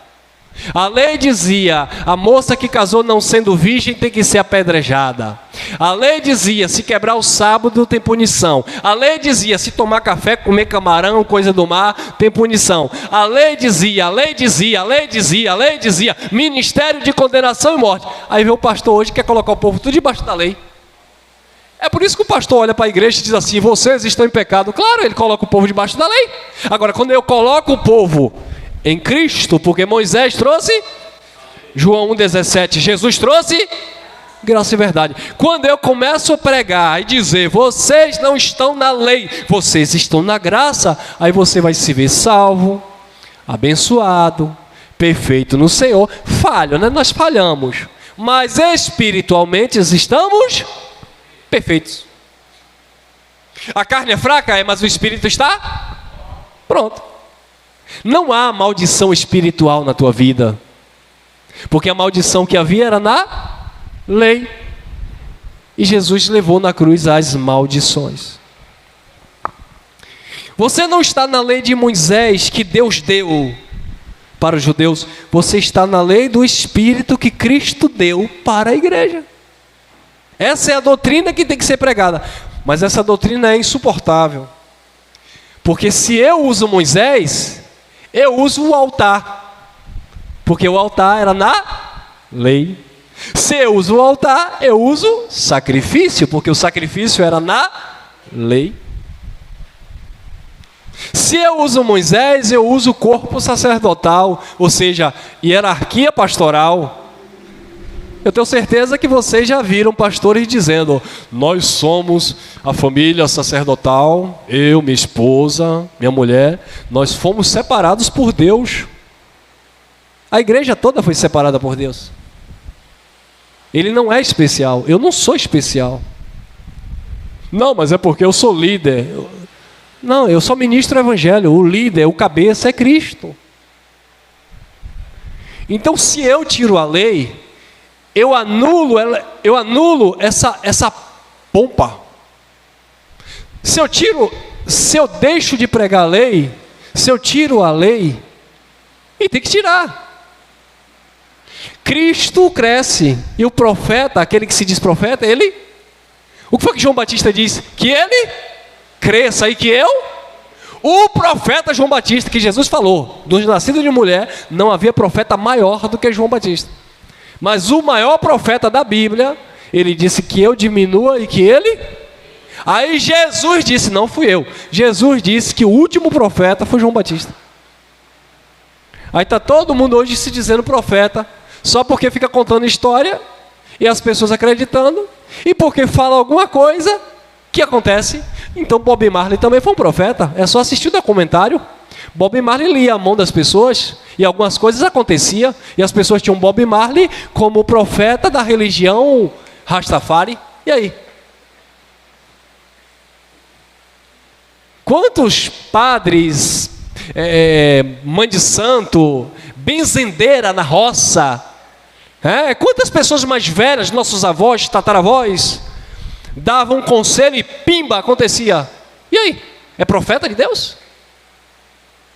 B: A lei dizia, a moça que casou não sendo virgem tem que ser apedrejada. A lei dizia, se quebrar o sábado tem punição. A lei dizia, se tomar café, comer camarão, coisa do mar, tem punição. A lei dizia, ministério de condenação e morte. Aí vem o pastor hoje que quer colocar o povo tudo debaixo da lei. É por isso que o pastor olha para a igreja e diz assim, vocês estão em pecado. Claro, ele coloca o povo debaixo da lei. Agora, quando eu coloco o povo em Cristo, porque Moisés trouxe, João 1,17, Jesus trouxe graça e verdade. Quando eu começo a pregar e dizer, vocês não estão na lei, vocês estão na graça, aí você vai se ver salvo, abençoado, perfeito no Senhor. Falho, né? Nós falhamos, mas espiritualmente estamos perfeitos. A carne é fraca, mas o espírito está pronto. Não há maldição espiritual na tua vida, porque a maldição que havia era na lei, e Jesus levou na cruz as maldições. Você não está na lei de Moisés que Deus deu para os judeus, você está na lei do Espírito que Cristo deu para a igreja. Essa é a doutrina que tem que ser pregada, mas essa doutrina é insuportável, porque se eu uso Moisés, eu uso o altar, porque o altar era na lei. Se eu uso o altar, eu uso sacrifício, porque o sacrifício era na lei. Se eu uso Moisés, eu uso o corpo sacerdotal, ou seja, hierarquia pastoral. Eu tenho certeza que vocês já viram pastores dizendo, nós somos a família sacerdotal, eu, minha esposa, minha mulher, nós fomos separados por Deus. A igreja toda foi separada por Deus. Ele não é especial, eu não sou especial. Não, mas é porque eu sou líder. Não, eu só ministro o evangelho, o líder, o cabeça é Cristo. Então se eu tiro a lei, eu anulo essa pompa. Se eu deixo de pregar a lei, se eu tiro a lei, e tem que tirar. Cristo cresce e o profeta, aquele que se diz profeta, ele... O que foi que João Batista disse? Que ele cresça e que eu... O profeta João Batista, que Jesus falou, dos nascidos de mulher, não havia profeta maior do que João Batista. Mas o maior profeta da Bíblia, ele disse que eu diminua e que ele... Aí Jesus disse, não fui eu. Jesus disse que o último profeta foi João Batista. Aí está todo mundo hoje se dizendo profeta, só porque fica contando história e as pessoas acreditando, e porque fala alguma coisa, que acontece? Então Bob Marley também foi um profeta. É só assistir o documentário. Bob Marley lia a mão das pessoas e algumas coisas aconteciam, e as pessoas tinham Bob Marley como profeta da religião Rastafari. E aí? Quantos padres, mãe de santo, benzendeira na roça, quantas pessoas mais velhas, nossos avós, tataravós, davam um conselho e pimba, acontecia. E aí? É profeta de Deus?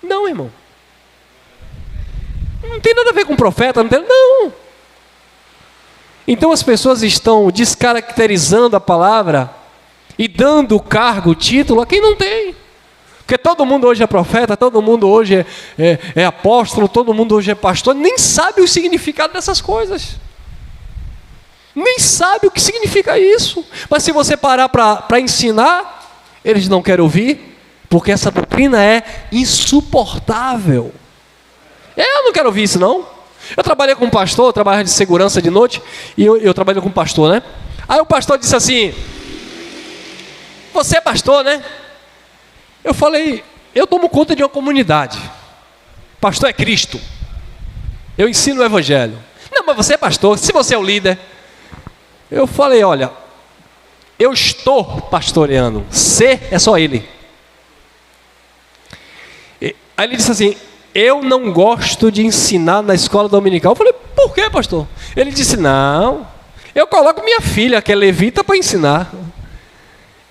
B: Não, irmão. Não tem nada a ver com profeta, não. Então as pessoas estão descaracterizando a palavra e dando cargo, título a quem não tem. Porque todo mundo hoje é profeta, todo mundo hoje é apóstolo, todo mundo hoje é pastor, nem sabe o significado dessas coisas. Nem sabe o que significa isso. Mas se você parar para ensinar, eles não querem ouvir, porque essa doutrina é insuportável. Eu não quero ouvir isso, não. Eu trabalhei com um pastor, eu trabalhava de segurança de noite, e eu trabalhei com um pastor, né? Aí o pastor disse assim, você é pastor, né? Eu falei, eu tomo conta de uma comunidade. Pastor é Cristo. Eu ensino o evangelho. Não, mas você é pastor, se você é o líder. Eu falei, olha, eu estou pastoreando. Ser é só ele. Aí ele disse assim, eu não gosto de ensinar na escola dominical. Eu falei, por que, pastor? Ele disse, não, eu coloco minha filha, que é levita, para ensinar.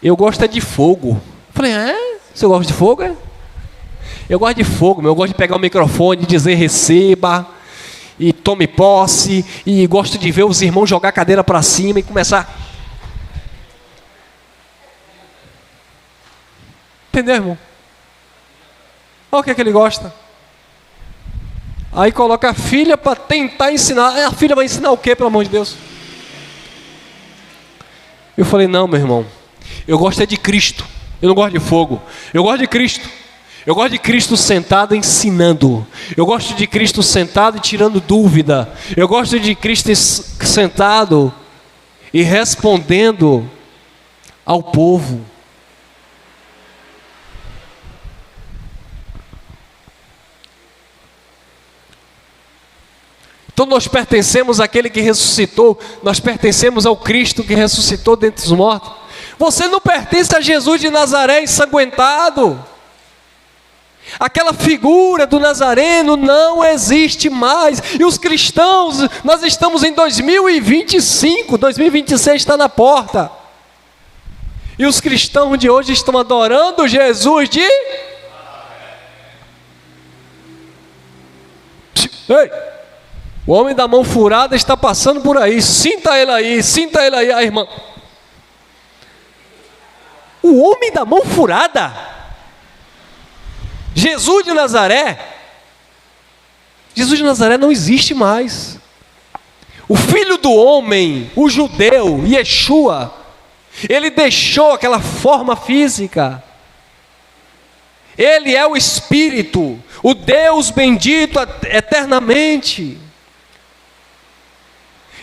B: Eu gosto de fogo. Eu falei, você gosta de fogo, é? Eu gosto de fogo, eu gosto de pegar o microfone, dizer receba, e tome posse, e gosto de ver os irmãos jogar a cadeira para cima e começar. Entendeu, irmão? Olha o que ele gosta. Aí coloca a filha para tentar ensinar. A filha vai ensinar o quê, pelo amor de Deus? Eu falei, não, meu irmão, eu gosto de Cristo. Eu não gosto de fogo. Eu gosto de Cristo. Eu gosto de Cristo sentado ensinando. Eu gosto de Cristo sentado e tirando dúvida. Eu gosto de Cristo sentado e respondendo ao povo. Então nós pertencemos àquele que ressuscitou. Nós pertencemos ao Cristo que ressuscitou dentre os mortos. Você não pertence a Jesus de Nazaré ensanguentado. Aquela figura do Nazareno não existe mais. E os cristãos, nós estamos em 2025, 2026 está na porta. E os cristãos de hoje estão adorando Jesus de... Ei, o homem da mão furada está passando por aí. Sinta ele aí, a irmã. O homem da mão furada, Jesus de Nazaré. Jesus de Nazaré não existe mais. O filho do homem, o judeu, Yeshua, ele deixou aquela forma física. Ele é o Espírito, o Deus bendito eternamente.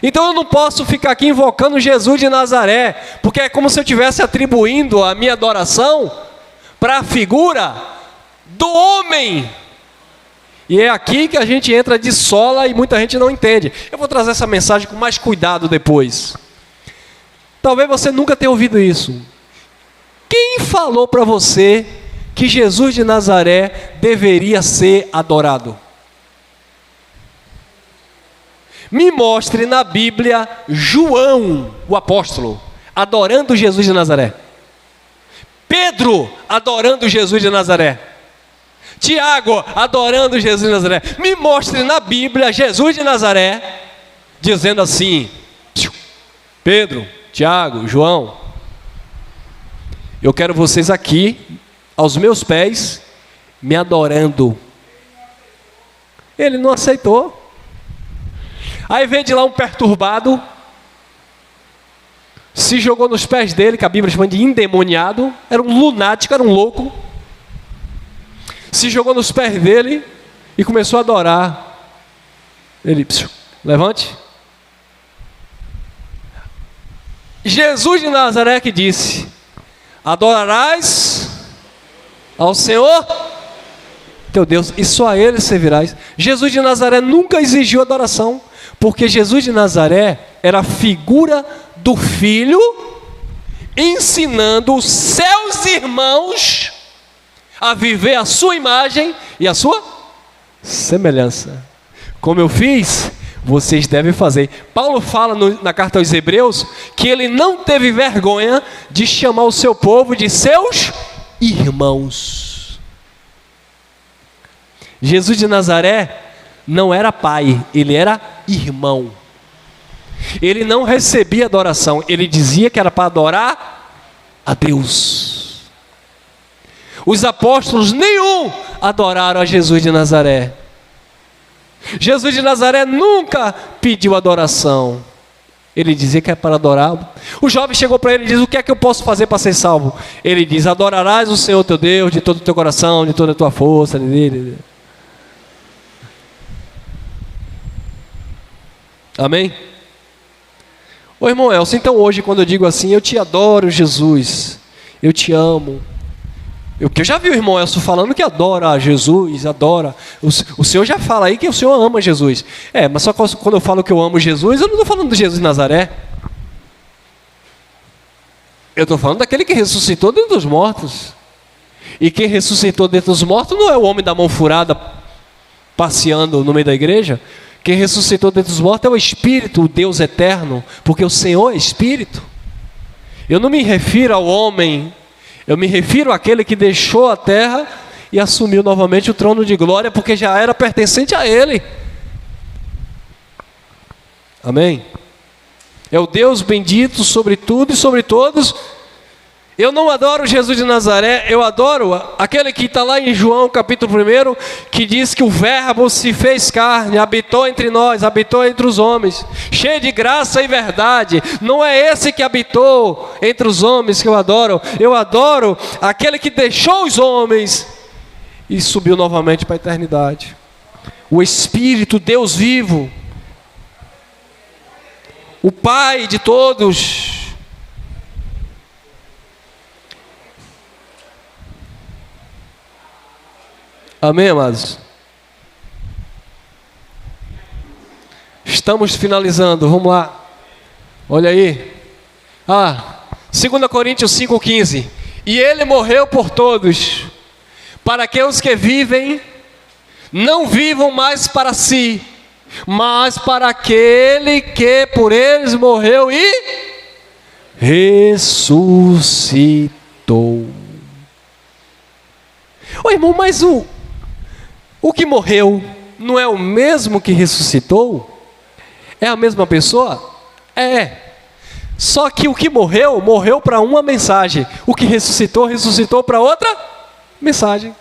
B: Então eu não posso ficar aqui invocando Jesus de Nazaré, porque é como se eu estivesse atribuindo a minha adoração para a figura do homem. E é aqui que a gente entra de sola e muita gente não entende. Eu vou trazer essa mensagem com mais cuidado depois. Talvez você nunca tenha ouvido isso. Quem falou para você que Jesus de Nazaré deveria ser adorado? Me mostre na Bíblia João, o apóstolo, adorando Jesus de Nazaré. Pedro adorando Jesus de Nazaré. Tiago adorando Jesus de Nazaré. Me mostre na Bíblia Jesus de Nazaré dizendo assim: Pedro, Tiago, João, eu quero vocês aqui, aos meus pés, me adorando. Ele não aceitou. Aí veio de lá um perturbado, se jogou nos pés dele, que a Bíblia chama de endemoniado, era um lunático, era um louco. Se jogou nos pés dele e começou a adorar. Ele, levante. Jesus de Nazaré que disse: adorarás ao Senhor teu Deus, e só a Ele servirás. Jesus de Nazaré nunca exigiu adoração, porque Jesus de Nazaré era a figura do Filho, ensinando os seus irmãos a viver a sua imagem e a sua semelhança. Como eu fiz, vocês devem fazer. Paulo fala na carta aos Hebreus que ele não teve vergonha de chamar o seu povo de seus irmãos. Jesus de Nazaré não era pai, ele era irmão. Ele não recebia adoração, ele dizia que era para adorar a Deus. Os apóstolos nenhum adoraram a Jesus de Nazaré. Jesus de Nazaré nunca pediu adoração. Ele dizia que é para adorar. O jovem chegou para ele e diz: o que é que eu posso fazer para ser salvo? Ele diz: adorarás o Senhor teu Deus de todo o teu coração, de toda a tua força. Amém? Ô irmão Elcio, então hoje quando eu digo assim: eu te adoro, Jesus, eu te amo. Eu já vi o irmão Elcio falando que adora Jesus, adora. O senhor já fala aí que o senhor ama Jesus. Mas só quando eu falo que eu amo Jesus, eu não estou falando de Jesus de Nazaré. Eu estou falando daquele que ressuscitou dentre os mortos. E quem ressuscitou dentre os mortos não é o homem da mão furada passeando no meio da igreja. Quem ressuscitou dentre os mortos é o Espírito, o Deus eterno, porque o Senhor é Espírito. Eu não me refiro ao homem, eu me refiro àquele que deixou a terra e assumiu novamente o trono de glória, porque já era pertencente a Ele. Amém? É o Deus bendito sobre tudo e sobre todos. Eu não adoro Jesus de Nazaré, eu adoro aquele que está lá em João capítulo 1, que diz que o verbo se fez carne, habitou entre nós, habitou entre os homens, cheio de graça e verdade. Não é esse que habitou entre os homens que eu adoro aquele que deixou os homens e subiu novamente para a eternidade. O Espírito, Deus vivo, o Pai de todos. Amém, amados? Estamos finalizando, vamos lá. Olha aí. 2 Coríntios 5,15. E Ele morreu por todos, para que os que vivem não vivam mais para si, mas para aquele que por eles morreu e ressuscitou. Ô irmão, mas o que morreu não é o mesmo que ressuscitou? É a mesma pessoa? É. Só que o que morreu, morreu para uma mensagem. O que ressuscitou, ressuscitou para outra mensagem.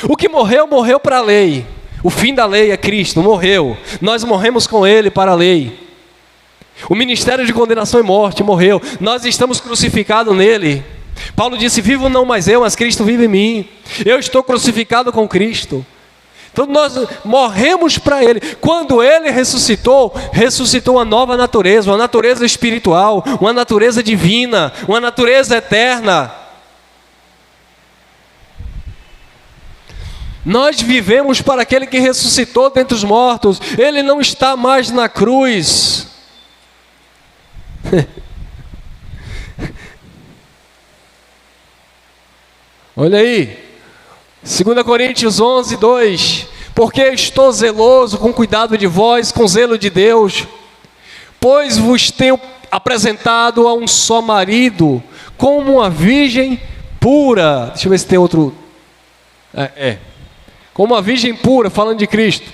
B: O que morreu, morreu para a lei. O fim da lei é Cristo, morreu. Nós morremos com Ele para a lei. O ministério de condenação e morte morreu. Nós estamos crucificados nele. Paulo disse: vivo não mais eu, mas Cristo vive em mim. Eu estou crucificado com Cristo. Então nós morremos para Ele. Quando Ele ressuscitou, ressuscitou uma nova natureza, uma natureza espiritual, uma natureza divina, uma natureza eterna. Nós vivemos para aquele que ressuscitou dentre os mortos. Ele não está mais na cruz. Olha aí, 2 Coríntios 11, 2. Porque estou zeloso com cuidado de vós, com zelo de Deus, pois vos tenho apresentado a um só marido, como uma virgem pura. Deixa eu ver se tem outro. Como uma virgem pura, falando de Cristo.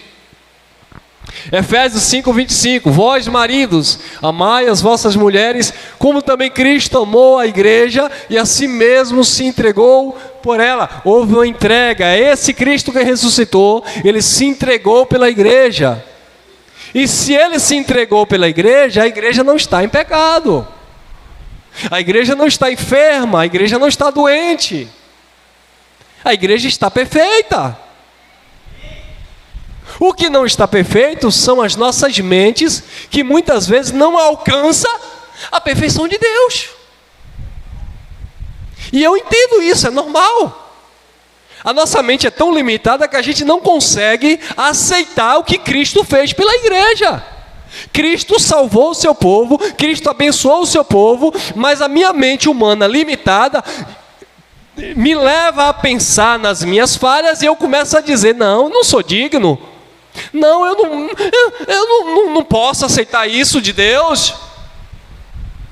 B: Efésios 5:25, vós maridos, amai as vossas mulheres, como também Cristo amou a igreja e a si mesmo se entregou por ela. Houve uma entrega, esse Cristo que ressuscitou, ele se entregou pela igreja. E se ele se entregou pela igreja, a igreja não está em pecado. A igreja não está enferma, a igreja não está doente. A igreja está perfeita. O que não está perfeito são as nossas mentes, que muitas vezes não alcançam a perfeição de Deus. E eu entendo isso, é normal. A nossa mente é tão limitada que a gente não consegue aceitar o que Cristo fez pela igreja. Cristo salvou o seu povo, Cristo abençoou o seu povo, mas a minha mente humana limitada me leva a pensar nas minhas falhas e eu começo a dizer, não, eu não sou digno. Não, eu não posso aceitar isso de Deus.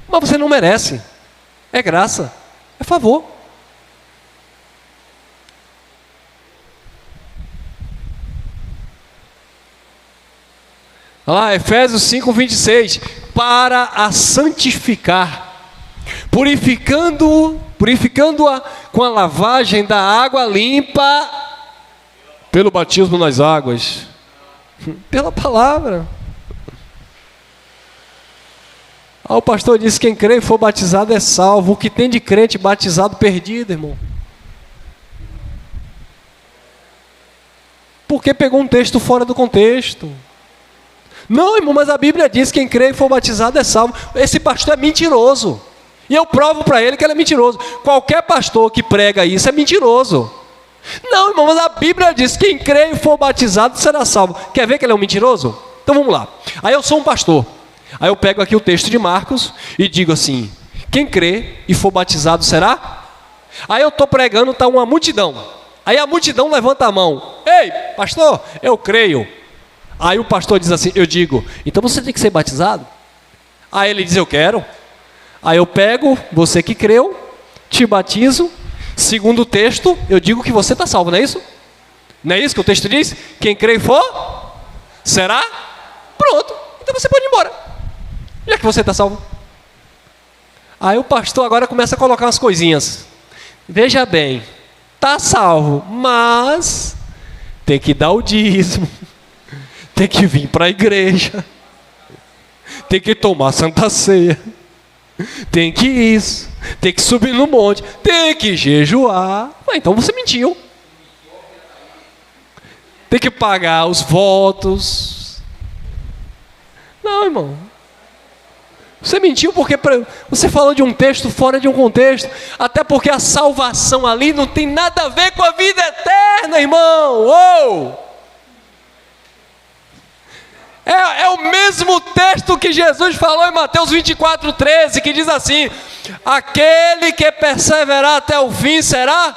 B: Mas você não merece. É graça, é favor. Olha lá, Efésios 5:26, para a santificar, purificando-a com a lavagem da água limpa, pelo batismo nas águas, pela palavra. O pastor disse, quem crê e for batizado é salvo. O que tem de crente batizado perdido, irmão? Porque pegou um texto fora do contexto. Não, irmão, mas a Bíblia diz que quem crê e for batizado é salvo. Esse pastor é mentiroso. E eu provo para ele que ele é mentiroso. Qualquer pastor que prega isso é mentiroso. Não, irmão, mas a Bíblia diz que quem crê e for batizado será salvo. Quer ver que ele é um mentiroso? Então vamos lá. Aí eu sou um pastor. Aí eu pego aqui o texto de Marcos e digo assim, quem crê e for batizado será? Aí eu estou pregando, está uma multidão. Aí a multidão levanta a mão. Ei, pastor, eu creio. Aí o pastor diz assim, eu digo, então você tem que ser batizado? Aí ele diz, eu quero. Aí eu pego, você que creu, te batizo. Segundo o texto, eu digo que você está salvo, não é isso? Não é isso que o texto diz? Quem crê e for, será? Pronto, então você pode ir embora. Já que você está salvo. Aí o pastor agora começa a colocar umas coisinhas. Veja bem, está salvo, mas tem que dar o dízimo. Tem que vir para a igreja, tem que tomar Santa Ceia, tem que isso, tem que subir no monte, tem que jejuar. Então você mentiu. Tem que pagar os votos. Não, irmão. Você mentiu porque você falou de um texto fora de um contexto. Até porque a salvação ali não tem nada a ver com a vida eterna, irmão. Oh! É o mesmo texto que Jesus falou em Mateus 24:13, que diz assim, aquele que perseverar até o fim será...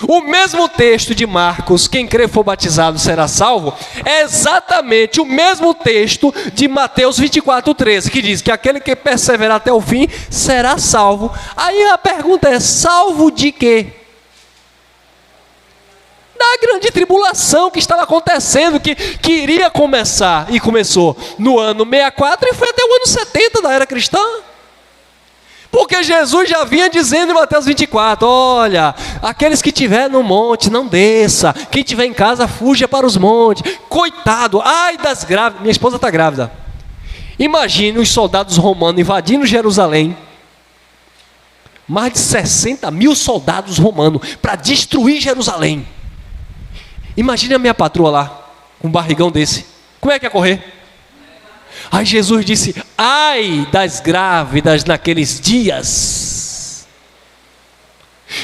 B: O mesmo texto de Marcos, quem crê e for batizado será salvo, é exatamente o mesmo texto de Mateus 24:13, que diz que aquele que perseverar até o fim será salvo. Aí a pergunta é, salvo de quê? Da grande tribulação que estava acontecendo, que iria começar, e começou no ano 64 e foi até o ano 70 da era cristã. Porque Jesus já vinha dizendo em Mateus 24, olha, aqueles que estiver no monte, não desça, quem estiver em casa, fuja para os montes. Coitado, ai das grávidas, minha esposa está grávida. Imagine os soldados romanos invadindo Jerusalém, mais de 60 mil soldados romanos para destruir Jerusalém. Imagine a minha patroa lá, com um barrigão desse. Como é que ia correr? Aí Jesus disse, ai das grávidas naqueles dias.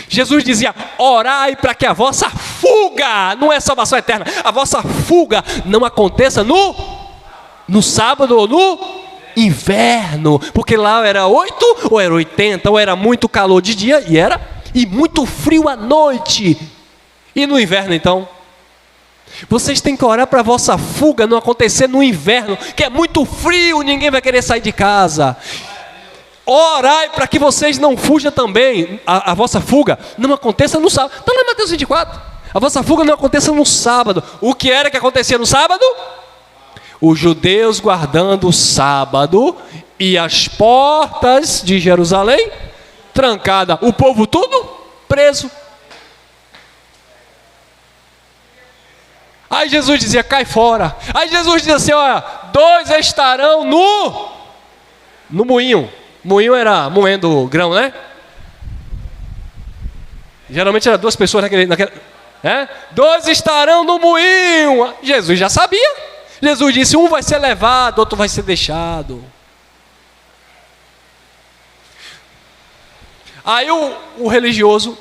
B: Jesus dizia, orai para que a vossa fuga, não é salvação eterna, a vossa fuga não aconteça no sábado ou no inverno. Porque lá era 8 ou era 80, ou era muito calor de dia e muito frio à noite. E no inverno então? Vocês têm que orar para a vossa fuga não acontecer no inverno, que é muito frio, ninguém vai querer sair de casa. Orai para que vocês não fujam também, a vossa fuga não aconteça no sábado. Está lá em Mateus 24. A vossa fuga não aconteça no sábado. O que era que acontecia no sábado? Os judeus guardando o sábado e as portas de Jerusalém trancadas. O povo tudo preso. Aí Jesus dizia, cai fora. Aí Jesus dizia assim, olha, 2 estarão no moinho. Moinho era moendo grão, né? Geralmente era 2 pessoas naquele 2 estarão no moinho. Jesus já sabia. Jesus disse, um vai ser levado, outro vai ser deixado. Aí o religioso,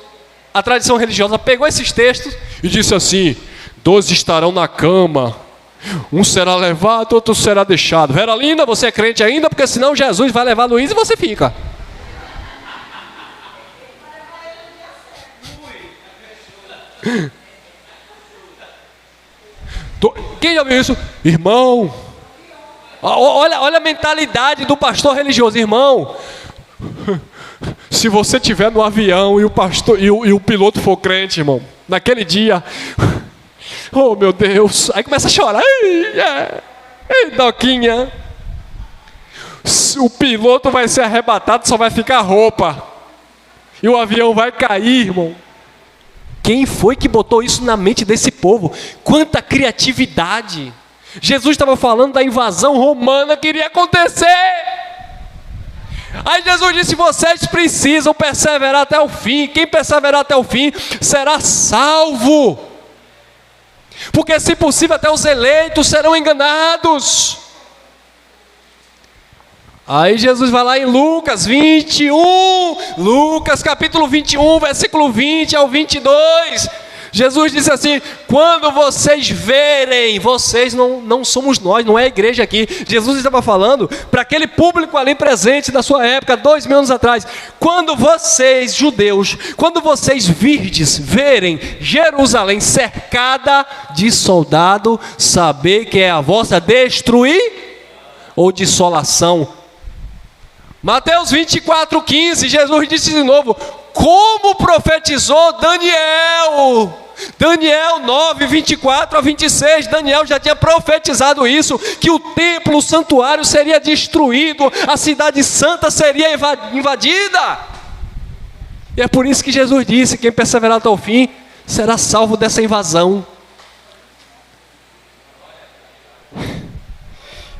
B: a tradição religiosa pegou esses textos e disse assim, 2 estarão na cama, um será levado, outro será deixado. Vera linda, você é crente ainda? Porque senão Jesus vai levar Luiz e você fica. Quem já viu isso? Irmão, olha a mentalidade do pastor religioso. Irmão, se você estiver no avião e o pastor e o piloto for crente, irmão, naquele dia, oh meu Deus, aí começa a chorar. Ei, Doquinha, o piloto vai ser arrebatado, só vai ficar roupa e o avião vai cair, irmão. Quem foi que botou isso na mente desse povo? Quanta criatividade! Jesus estava falando da invasão romana que iria acontecer. Aí Jesus disse, vocês precisam perseverar até o fim. Quem perseverar até o fim será salvo. Porque se possível até os eleitos serão enganados. Aí Jesus vai lá em Lucas 21, Lucas capítulo 21, versículo 20 ao 22. Jesus disse assim, quando vocês verem, vocês não somos nós, não é a igreja aqui. Jesus estava falando para aquele público ali presente da sua época, 2000 anos atrás. Quando vocês, judeus, quando vocês verem Jerusalém cercada de soldado, saber que é a vossa destruir ou dissolação. Mateus 24:15, Jesus disse de novo, como profetizou Daniel. Daniel 9, 24 a 26, Daniel já tinha profetizado isso, que o templo, o santuário seria destruído, a cidade santa seria invadida. E é por isso que Jesus disse, quem perseverar até o fim, será salvo dessa invasão.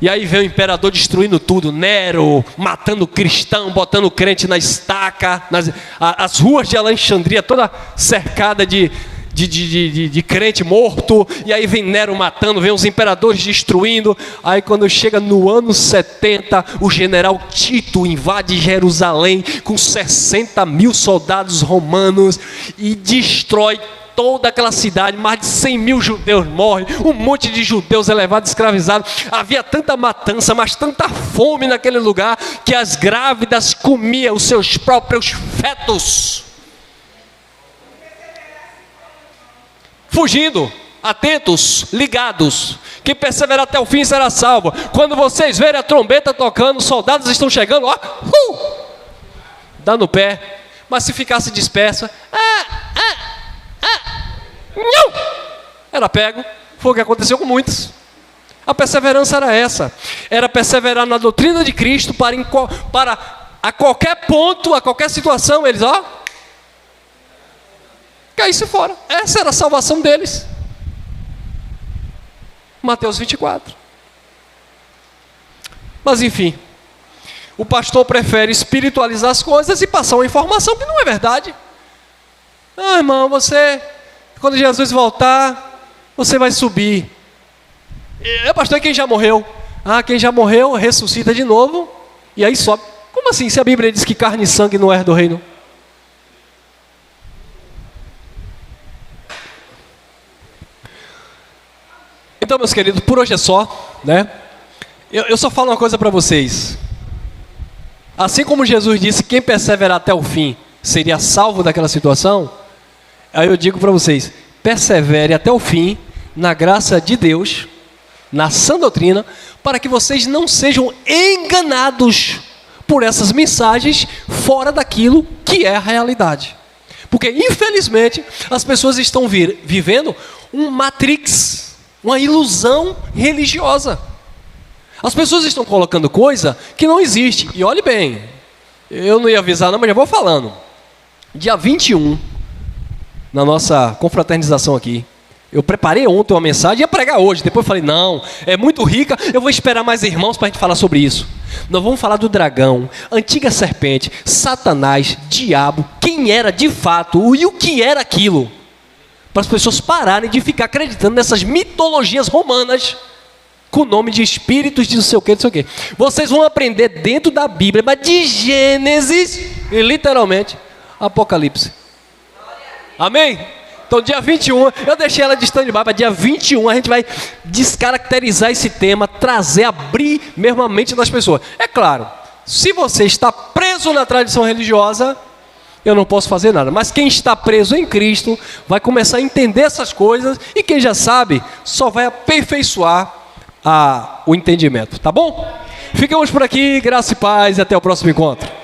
B: E aí vem o imperador destruindo tudo, Nero, matando cristão, botando crente na estaca, as ruas de Alexandria toda cercada de crente morto, e aí vem Nero matando, vem os imperadores destruindo. Aí quando chega no ano 70, o general Tito invade Jerusalém com 60.000 soldados romanos e destrói toda aquela cidade. Mais de 100.000 judeus morrem, um monte de judeus é levado escravizado. Havia tanta matança, mas tanta fome naquele lugar, que as grávidas comiam os seus próprios fetos. Fugindo, atentos, ligados. Quem perseverar até o fim será salvo. Quando vocês verem a trombeta tocando, os soldados estão chegando, ó, dá no pé. Mas se ficasse dispersa, não, era pego. Foi o que aconteceu com muitos. A perseverança era essa, era perseverar na doutrina de Cristo para a qualquer ponto, a qualquer situação, eles caísse fora. Essa era a salvação deles. Mateus 24. Mas enfim, o pastor prefere espiritualizar as coisas e passar uma informação que não é verdade. Irmão, quando Jesus voltar, você vai subir. Pastor, quem já morreu? Quem já morreu ressuscita de novo e aí sobe. Como assim, se a Bíblia diz que carne e sangue não é do reino? Então, meus queridos, por hoje é só, né? Eu só falo uma coisa para vocês. Assim como Jesus disse, quem perseverar até o fim seria salvo daquela situação, aí eu digo para vocês, persevere até o fim na graça de Deus, na sã doutrina, para que vocês não sejam enganados por essas mensagens fora daquilo que é a realidade. Porque, infelizmente, as pessoas estão vivendo um matrix, uma ilusão religiosa. As pessoas estão colocando coisa que não existe. E olhe bem, eu não ia avisar não, mas já vou falando. Dia 21, na nossa confraternização aqui, eu preparei ontem uma mensagem e ia pregar hoje. Depois eu falei, não, é muito rica, eu vou esperar mais irmãos para a gente falar sobre isso. Nós vamos falar do dragão, antiga serpente, Satanás, diabo, quem era de fato e o que era aquilo. Para as pessoas pararem de ficar acreditando nessas mitologias romanas com o nome de espíritos de não sei o que, não sei o que. Vocês vão aprender dentro da Bíblia, mas de Gênesis e literalmente Apocalipse. Amém? Então, dia 21, eu deixei ela de stand-by, mas dia 21 a gente vai descaracterizar esse tema, trazer, abrir mesmo a mente das pessoas. É claro, se você está preso na tradição religiosa, eu não posso fazer nada. Mas quem está preso em Cristo vai começar a entender essas coisas e quem já sabe, só vai aperfeiçoar o entendimento. Tá bom? Ficamos por aqui, graça e paz e até o próximo encontro.